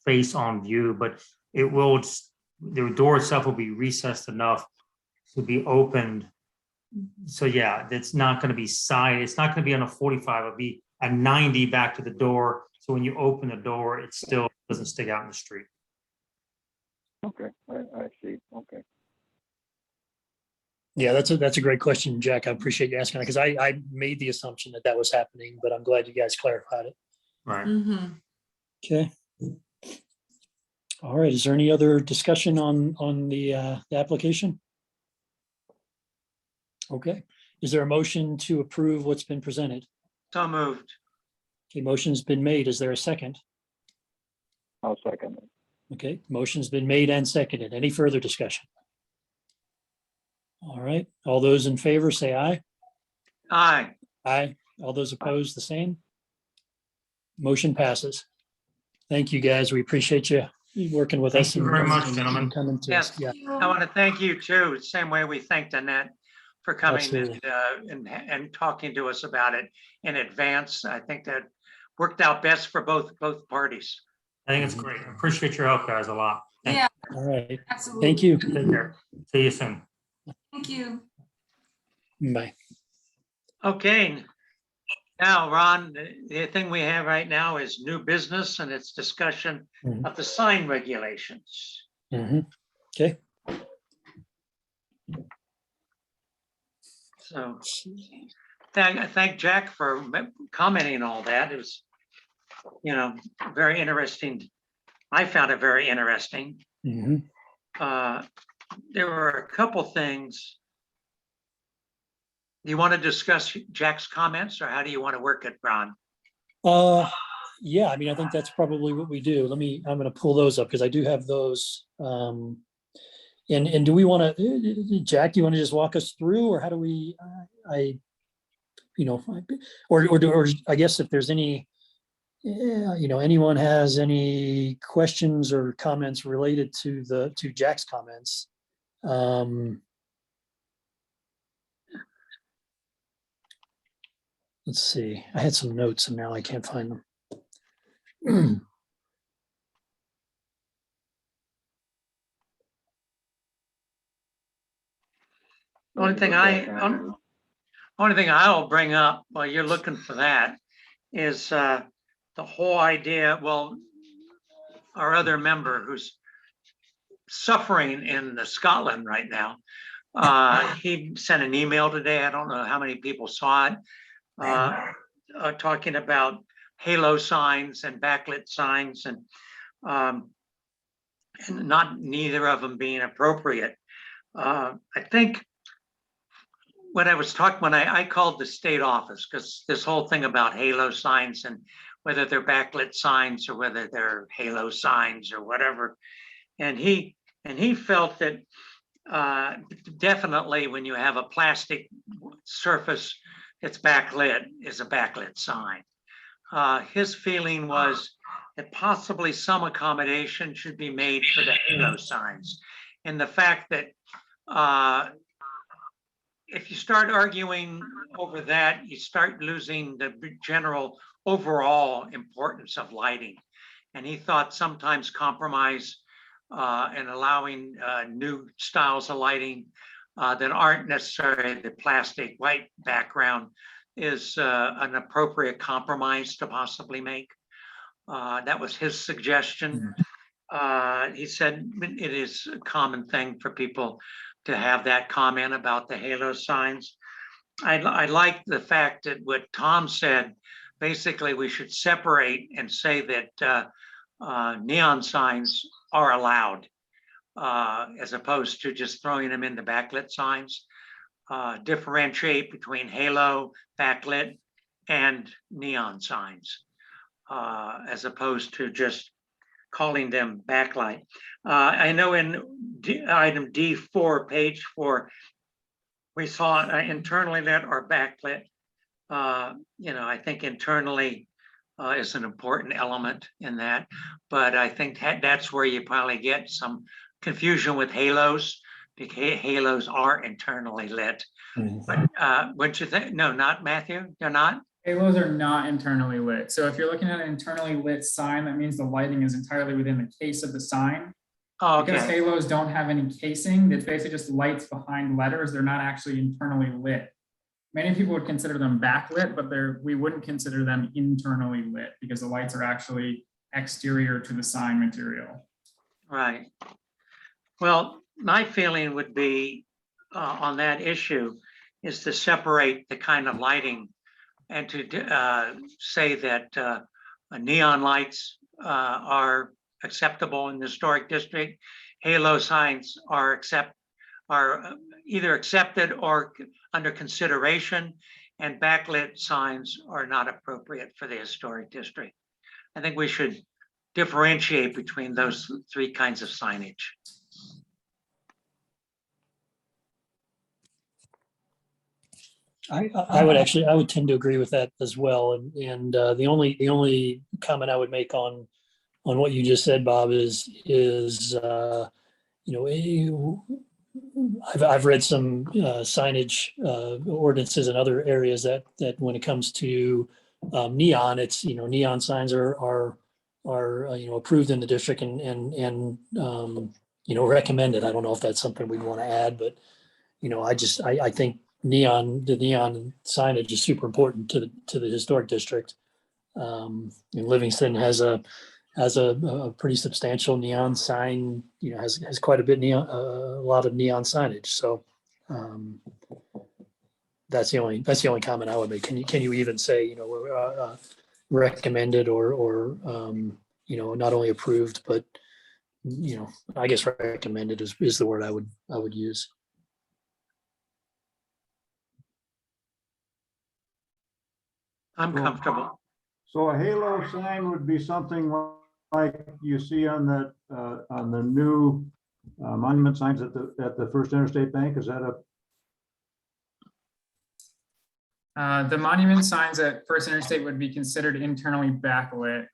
face on view, but it will, the door itself will be recessed enough to be opened. So yeah, it's not gonna be side, it's not gonna be on a 45, it'll be a 90 back to the door. So when you open the door, it still doesn't stick out in the street. Okay, I see, okay. Yeah, that's a great question, Jack. I appreciate you asking that because I made the assumption that that was happening, but I'm glad you guys clarified it. Right. Mm-hmm. Okay. All right, is there any other discussion on the application? Okay, is there a motion to approve what's been presented? So moved. Okay, motion's been made. Is there a second? I'll second it. Okay, motion's been made and seconded. Any further discussion? All right, all those in favor say aye. Aye. Aye. All those opposed, the same. Motion passes. Thank you, guys. We appreciate you working with Thank us. you and- very much, and gentlemen. Coming to us. Yes. Yeah, I want to thank you too, same way we thanked Annette for coming Absolutely. and talking to us about it in advance. I think that worked out best for both parties. I think it's great. I appreciate your help, guys, a lot. Thank Yeah, all right. absolutely. Thank you. you. Take care. See you soon. Thank you. Bye. Okay. Now, Ron, the thing we have right now is new business and it's discussion Mhm. of the sign regulations. Mhm. Okay. So I thank Jack for commenting on all that. It was, very interesting. I found it very interesting. Mhm. There were a couple things. Do you want to discuss Jack's comments or how do you want to work it, Ron? Yeah, I mean, I think that's probably what we do. I'm gonna pull those up because I do have those. And do we want to, Jack, do you want to just walk us through or how do we, or I guess if there's any, anyone has any questions or comments related to Jack's comments. Let's see, I had some notes and now I can't find them. Only thing I'll bring up while you're looking for that is the whole idea, well, our other member who's suffering in Scotland right now, he sent an email today. I don't know how many people saw it, talking about halo signs and backlit signs and not neither of them being appropriate. I think when I called the state office, because this whole thing about halo signs and whether they're backlit signs or whether they're halo signs or whatever, and he felt that definitely when you have a plastic surface that's backlit is a backlit sign. His feeling was that possibly some accommodation should be made for the halo signs, and the fact that if you start arguing over that, you start losing the general overall importance of lighting. And he thought sometimes compromise and allowing new styles of lighting that aren't necessarily the plastic white background is an appropriate compromise to possibly make. That was his suggestion. He said it is a common thing for people to have that comment about the halo signs. I like the fact that what Tom said, basically we should separate and say that neon signs are allowed as opposed to just throwing them in the backlit signs. Differentiate between halo, backlit, and neon signs as opposed to just calling them backlight. I know in item D4, page 4, we saw internally lit or backlit. I think internally is an important element in that, but I think that's where you probably get some confusion with halos, because halos are internally lit. But wouldn't you think? No, not Matthew, they're not? Halos are not internally lit. So if you're looking at an internally lit sign, that means the lighting is entirely within the case of the sign. Oh, Because okay, halos don't have any casing, it's basically just lights behind letters. They're not actually internally lit. Many people would consider them backlit, but we wouldn't consider them internally lit because the lights are actually exterior to the sign material. right. Well, my feeling would be on that issue is to separate the kind of lighting and to say that neon lights are acceptable in the historic district. Halo signs are either accepted or under consideration, and backlit signs are not appropriate for the historic district. I think we should differentiate between those three kinds of signage. I would tend to agree with that as well. And the only comment I would make on what you just said, Bob, is I've read some signage ordinances in other areas that when it comes to neon, it's, neon signs are approved in the district and recommended. I don't know if that's something we'd want to add, but I think the neon signage is super important to the historic district. And Livingston has a pretty substantial neon sign, has quite a bit a lot of neon signage. So that's the only comment I would make. Can you even say, recommended or not only approved, but, I guess recommended is the word I would use. I'm comfortable. So a halo sign would be something like you see on the new monument signs at the First Interstate Bank. Is that The monument signs at First Interstate would be considered internally backlit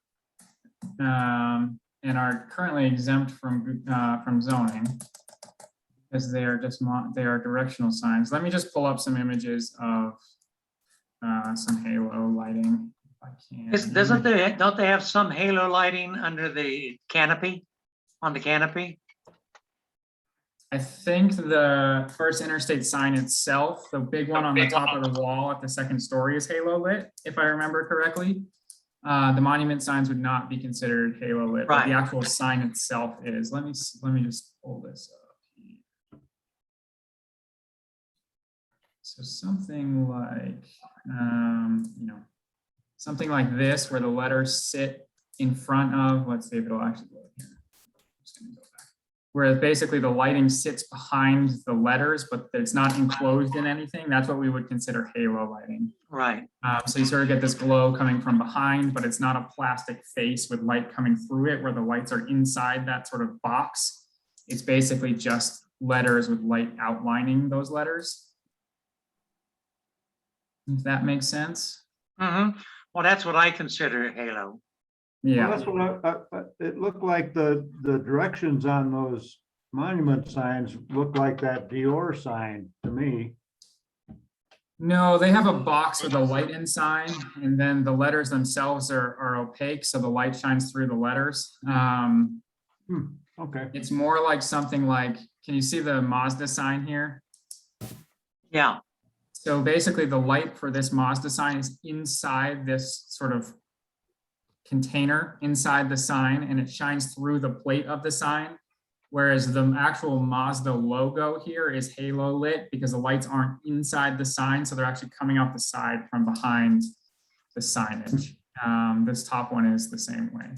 and are currently exempt from zoning because they are directional signs. Let me just pull up some images of some halo lighting. If I can. Don't they have some halo lighting under the canopy, on the canopy? I think the First Interstate sign itself, the big one on the top of the wall at the second story, is halo lit, if I remember correctly. The monument signs would not be considered halo lit, but the Right. actual sign itself is. Let me just pull this up. So something like, something like this, where the letters sit in front of, let's see if it'll actually go here. I'm just gonna go back. Where basically the lighting sits behind the letters, but it's not enclosed in anything. That's what we would consider halo lighting. Right. So you sort of get this glow coming from behind, but it's not a plastic face with light coming through it where the lights are inside that sort of box. It's basically just letters with light outlining those letters. If that makes sense. Mm-hmm. Well, that's what I consider a halo. Yeah. Well, that's what it looked like. The directions on those monument signs look like that Dior sign to me. No, they have a box with a light inside, and then the letters themselves are opaque, so the light shines through the letters. Okay. It's more like something like, can you see the Mazda sign here? Yeah. So basically the light for this Mazda sign is inside this sort of container inside the sign, and it shines through the plate of the sign. Whereas the actual Mazda logo here is halo lit because the lights aren't inside the sign. So they're actually coming off the side from behind the signage. This top one is the same way.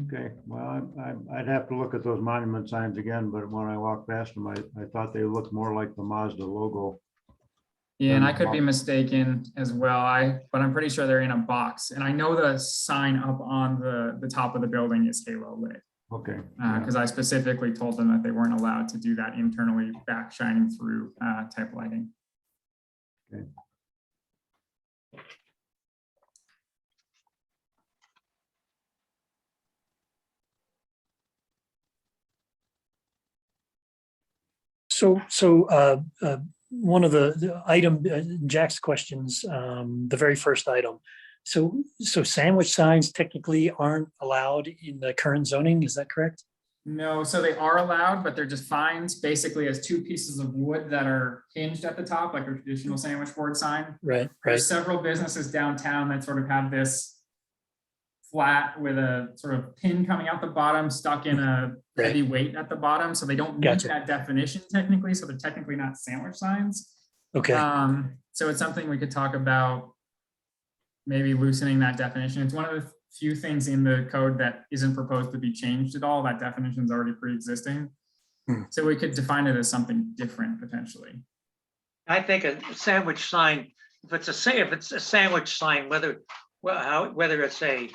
Okay, well, I'd have to look at those monument signs again, but when I walked past them, I thought they looked more like the Mazda logo. Yeah, and I could be mistaken as well. But I'm pretty sure they're in a box. And I know the sign up on the top of the building is halo lit. Okay. Because I specifically told them that they weren't allowed to do that internally back shining through type lighting. So one of the item, Jack's questions, the very first item. So sandwich signs technically aren't allowed in the current zoning, is that correct? No, so they are allowed, but they're defined basically as two pieces of wood that are hinged at the top, like a traditional sandwich board sign. Right, There's several businesses downtown that sort of have this flat with a sort of pin coming out the bottom, stuck in a Right. heavy weight at the bottom. So they don't meet Gotcha. that definition technically. So they're technically not sandwich signs. Okay, So it's something we could talk about, maybe loosening that definition. It's one of the few things in the code that isn't proposed to be changed at all. That definition is already pre-existing. So we could define it as something different potentially. I think a sandwich sign, if it's a sandwich sign, whether it's a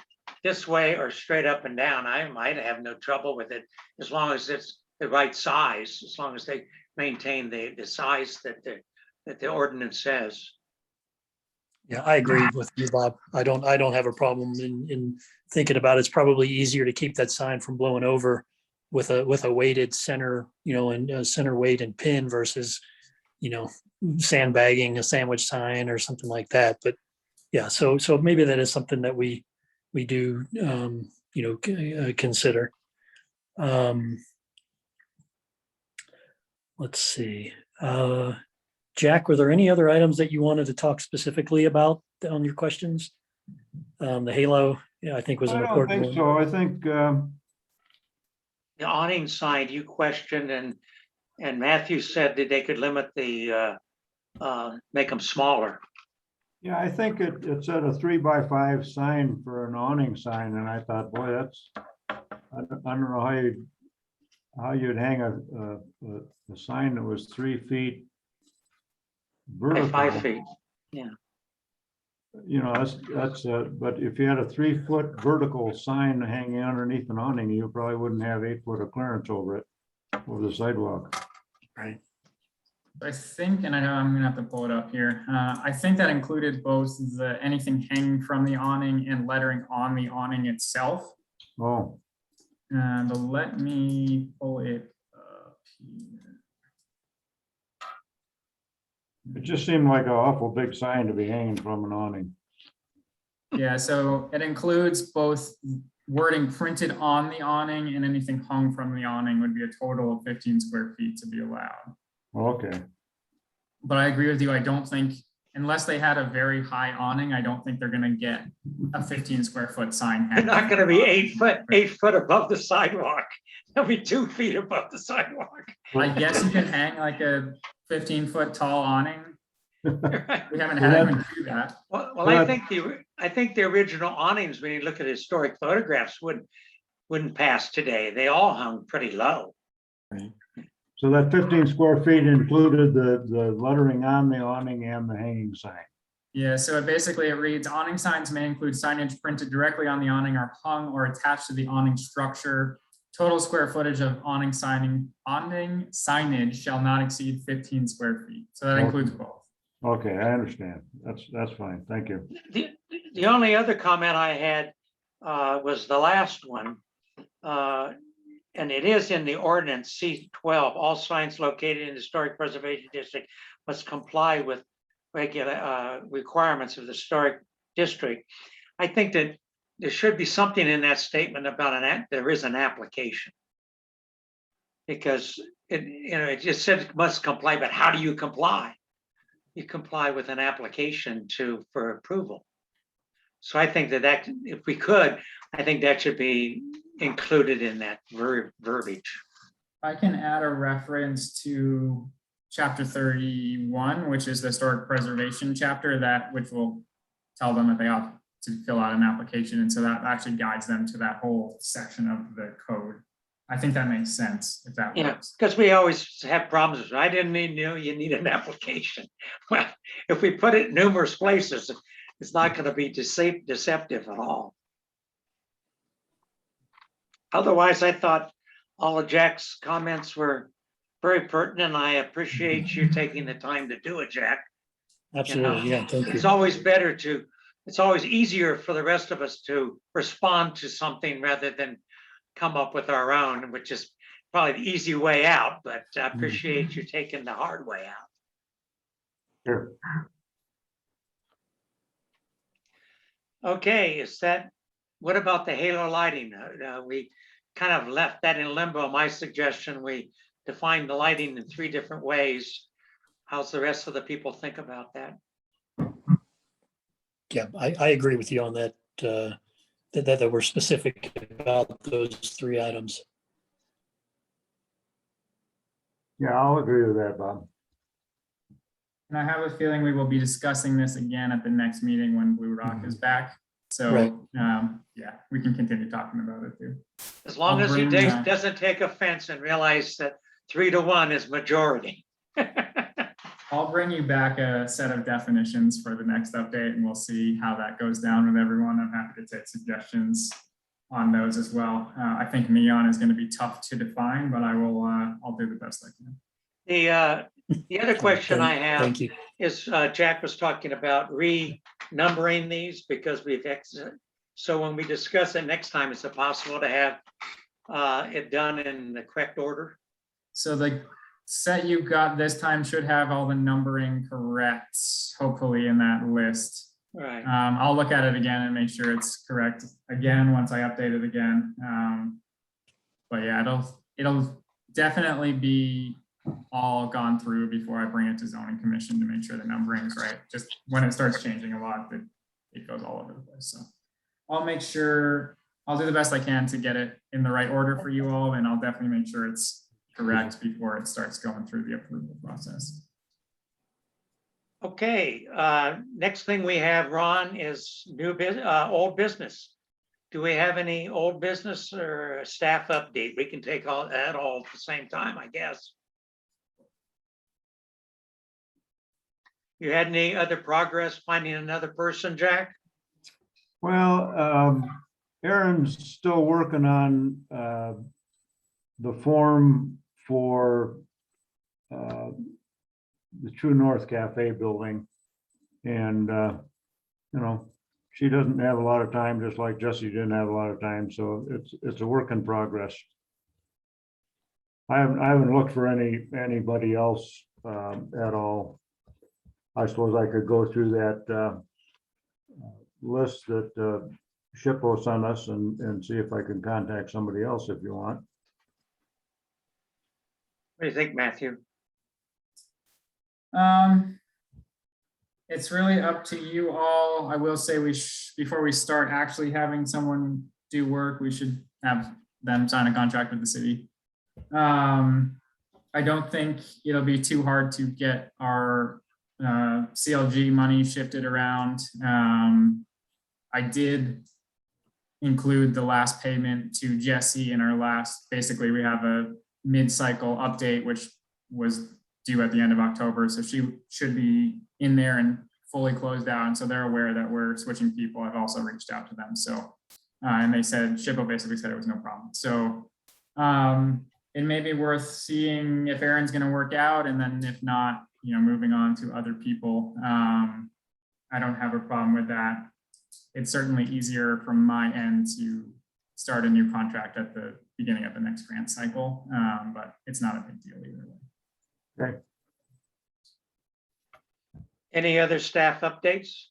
this way or straight up and down, I might have no trouble with it as long as it's the right size, as long as they maintain the size that the ordinance says. yeah, I agree with you, Bob. I don't have a problem in thinking about it. It's probably easier to keep that sign from blowing over with a weighted center, and center weight and pin versus, sandbagging a sandwich sign or something like that. But yeah, so maybe that is something that we do, consider. Let's see. Jack, were there any other items that you wanted to talk specifically about on your questions? The halo, I think was an I don't important think one. so. I think, The awning sign you questioned and Matthew said that they could limit make them smaller. yeah, I think it said a 3x5 sign for an awning sign, and I thought, boy, I don't know how you'd hang a sign that was 3 feet vertical. 5 feet. But if you had a 3-foot vertical sign hanging underneath an awning, you probably wouldn't have 8 foot of clearance over the sidewalk. Right. I think, and I know I'm gonna have to pull it up here. I think that included both anything hanging from the awning and lettering on the awning itself. Oh, But let me pull it up here. it just seemed like an awful big sign to be hanging from an awning. Yeah, so it includes both wording printed on the awning and anything hung from the awning would be a total of 15 square feet to be allowed. Okay, But I agree with you. I don't think, unless they had a very high awning, I don't think they're gonna get a 15 square foot sign. They're not gonna be 8 foot above the sidewalk. They'll be 2 feet above the sidewalk. I guess you can hang like a 15-foot tall awning. We haven't had Yeah. anyone do that. Well, I think the original awnings, when you look at historic photographs, wouldn't pass today. They all hung pretty low. so that 15 square feet included the lettering on the awning and the hanging sign. Yeah, so it reads, awning signs may include signage printed directly on the awning or hung or attached to the awning structure. Total square footage of awning signage shall not exceed 15 square feet. So that includes both. Okay, I understand. That's fine. Thank you. The only other comment I had was the last one. And it is in the ordinance C12, all signs located in the historic preservation district must comply with regular requirements of the historic district. I think that there should be something in that statement about there is an application. Because it just said it must comply, but how do you comply? You comply with an application for approval. So I think that if we could, I think that should be included in that verbiage. I can add a reference to chapter 31, which is the historic preservation chapter, which will tell them that they ought to fill out an application. And so that actually guides them to that whole section of the code. I think that makes sense if that works. Because we always have problems with, I didn't know you need an application. Well, if we put it in numerous places, it's not going to be deceptive at all. Otherwise, I thought all of Jack's comments were very pertinent. I appreciate you taking the time to do it, Jack. Absolutely, yeah, thank It's you. always better to, it's always easier for the rest of us to respond to something rather than come up with our own, which is probably the easy way out, but I appreciate you taking the hard way out. Sure. Okay, what about the halo lighting? We kind of left that in limbo. My suggestion, we define the lighting in 3 different ways. How's the rest of the people think about that? Yeah, I agree with you on that, that we're specific about those 3 items. Yeah, I'll agree with that, Bob. And I have a feeling we will be discussing this again at the next meeting when Blue Rock is back. So, Right. yeah, we can continue talking about it too. As long I'll as he bring that. doesn't take offense and realize that 3 to 1 is majority. I'll bring you back a set of definitions for the next update and we'll see how that goes down with everyone. I'm happy to take suggestions on those as well. I think neon is going to be tough to define, but I'll do the best I can. The other question I have Thank you. is Jack was talking about renumbering these because we've exited. So when we discuss it next time, is it possible to have it done in the correct order? So the set you got this time should have all the numbering correct, hopefully in that list. Right. I'll look at it again and make sure it's correct again once I update it again. But yeah, it'll definitely be all gone through before I bring it to zoning commission to make sure the numbering is right. Just when it starts changing a lot, it goes all over the place. So I'll make sure, I'll do the best I can to get it in the right order for you all, and I'll definitely make sure it's correct before it starts going through the approval process. Okay, next thing we have, Ron, is old business. Do we have any old business or a staff update? We can take all at the same time, I guess. You had any other progress finding another person, Jack? Well, Aaron's still working on the form for the True North Cafe building. And, you know, she doesn't have a lot of time, just like Jesse didn't have a lot of time. So it's a work in progress. I haven't looked for anybody else at all. I suppose I could go through that list that SHPO sent us and see if I can contact somebody else if you want. What do you think, Matthew? It's really up to you all. I will say before we start actually having someone do work, we should have them sign a contract with the city. I don't think it'll be too hard to get our CLG money shifted around. I did include the last payment to Jesse in our last, basically we have a mid-cycle update, which was due at the end of October. So she should be in there and fully closed out. And so they're aware that we're switching people. I've also reached out to them. So, and they said, SHPO basically said it was no problem. So it may be worth seeing if Aaron's going to work out. And then if not, you know, moving on to other people. I don't have a problem with that. It's certainly easier from my end to start a new contract at the beginning of the next grant cycle, but it's not a big deal either way. Okay. Any other staff updates?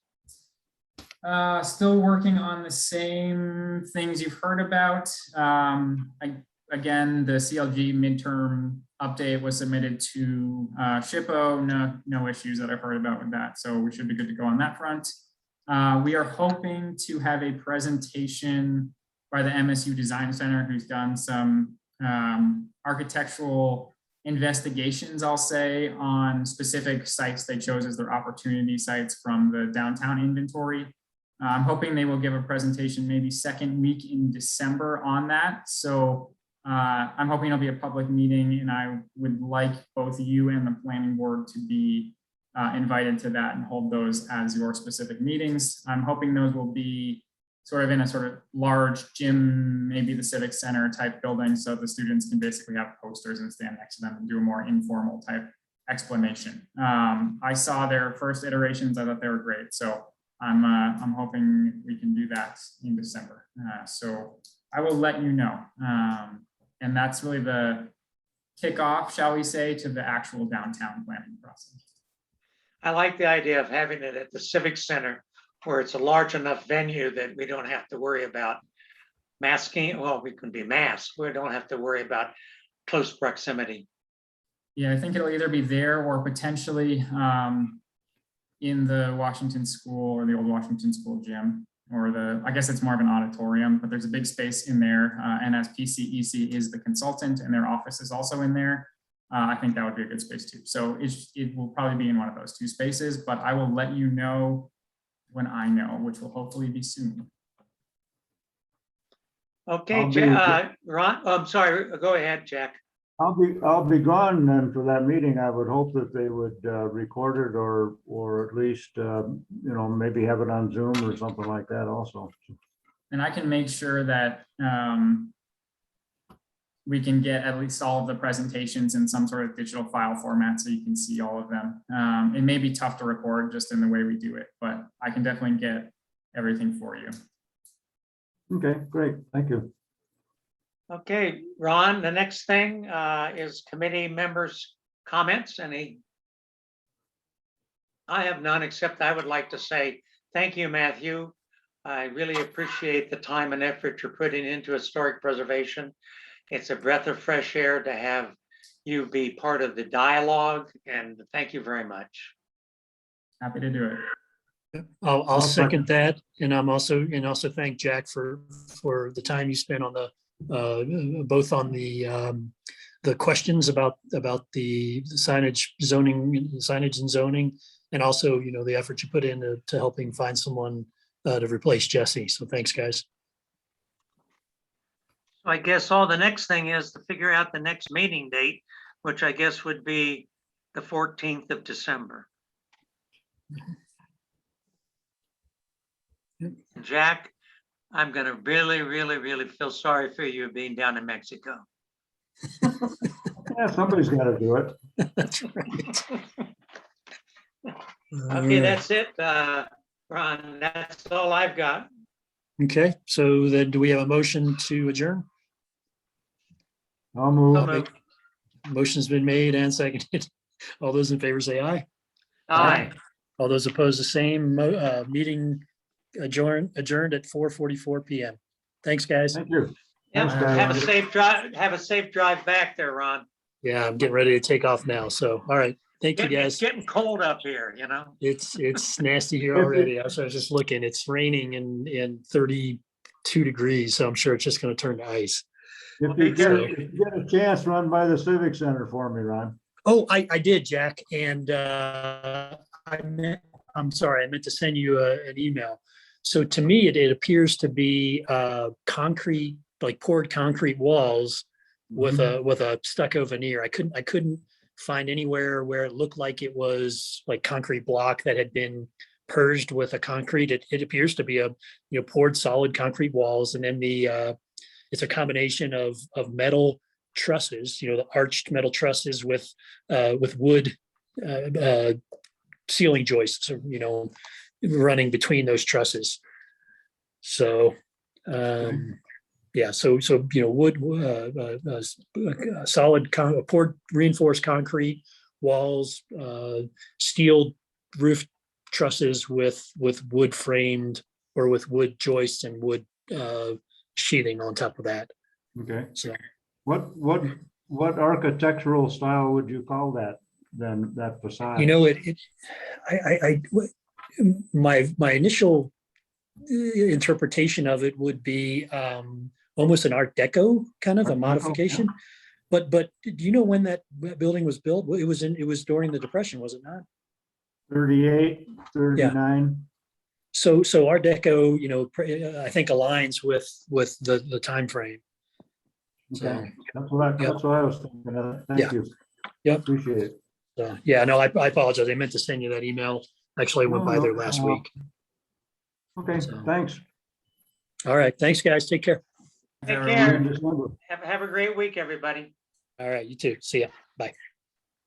Still working on the same things you've heard about. Again, the CLG midterm update was submitted to SHPO. No issues that I've heard about with that. So we should be good to go on that front. We are hoping to have a presentation by the MSU Design Center, who's done some architectural investigations, I'll say, on specific sites they chose as their opportunity sites from the downtown inventory. I'm hoping they will give a presentation maybe second week in December on that. So I'm hoping it'll be a public meeting, and I would like both you and the planning board to be invited to that and hold those as your specific meetings. I'm hoping those will be sort of in a sort of large gym, maybe the Civic Center type building. So the students can basically have posters and stand next to them and do a more informal type explanation. I saw their first iterations. I thought they were great. So I'm hoping we can do that in December. So I will let you know. And that's really the kickoff, shall we say, to the actual downtown planning process. I like the idea of having it at the Civic Center where it's a large enough venue that we don't have to worry about masking. Well, we can be masked. We don't have to worry about close proximity. Yeah, I think it'll either be there or potentially in the Washington School or the old Washington School gym, or I guess it's more of an auditorium, but there's a big space in there. And as PCEC is the consultant and their office is also in there, I think that would be a good space too. So it will probably be in one of those two spaces, but I will let you know when I know, which will hopefully be soon. Okay, I'll be- Ron, I'm sorry, go ahead, Jack. I'll be gone then for that meeting. I would hope that they would record it or at least, maybe have it on Zoom or something like that also. And I can make sure that we can get at least all of the presentations in some sort of digital file format so you can see all of them. It may be tough to record just in the way we do it, but I can definitely get everything for you. Okay, great. Thank you. Okay, Ron, the next thing is committee members' comments. I have none, except I would like to say thank you, Matthew. I really appreciate the time and effort you're putting into historic preservation. It's a breath of fresh air to have you be part of the dialogue, and thank you very much. Happy to do it. I'll second that. And also thank Jack for the time you spent on both on the questions about the signage and zoning, and also, the effort you put into helping find someone to replace Jesse. So thanks, guys. I guess all the next thing is to figure out the next meeting date, which I guess would be the 14th of December. Jack, I'm gonna really, really, really feel sorry for you being down in Mexico. Yeah, somebody's got to do it. That's right. Okay, that's it, Ron. That's all I've got. Okay, so then do we have a motion to adjourn? I'll move. So moved. Motion's been made and seconded. All those in favor say aye. Aye. All those opposed, the same. Meeting adjourned at 4:44 PM. Thanks, guys. Thank you. Yeah, Thanks, guys. have a safe drive. Have a safe drive back there, Ron. Yeah, I'm getting ready to take off now. So, all right. Thank you, It's guys. getting cold up here, you know? It's nasty here already. I was just looking. It's raining in 32 degrees, so I'm sure it's just going to turn to ice. If you get a chance, run by the Civic Center for me, Ron. Oh, I did, Jack, and I'm sorry, I meant to send you an email. So to me, it appears to be concrete, like poured concrete walls with a stucco veneer. I couldn't find anywhere where it looked like it was like concrete block that had been purged with a concrete. It appears to be poured solid concrete walls, and then it's a combination of metal trusses, the arched metal trusses with wood ceiling joists, running between those trusses. So, yeah, so wood, solid poured reinforced concrete walls, steel roof trusses with wood framed or with wood joists and wood sheathing on top of that. Okay. So What architectural style would you call that then, that facade? My initial interpretation of it would be almost an Art Deco kind of a Art Deco, modification. But do you know when that building was built? It was during the Depression, was it not? 38, 39. So Art Deco, I think aligns with the time frame. Okay, that's what I was thinking of. Thank you. Yep. Appreciate it. So, yeah, no, I apologize. I meant to send you that email. Actually, I went by there last week. Okay, So- thanks. All right. Thanks, guys. Take care. Take Have a care. In December. Have a great week, everybody. All right. You too. See ya. Bye.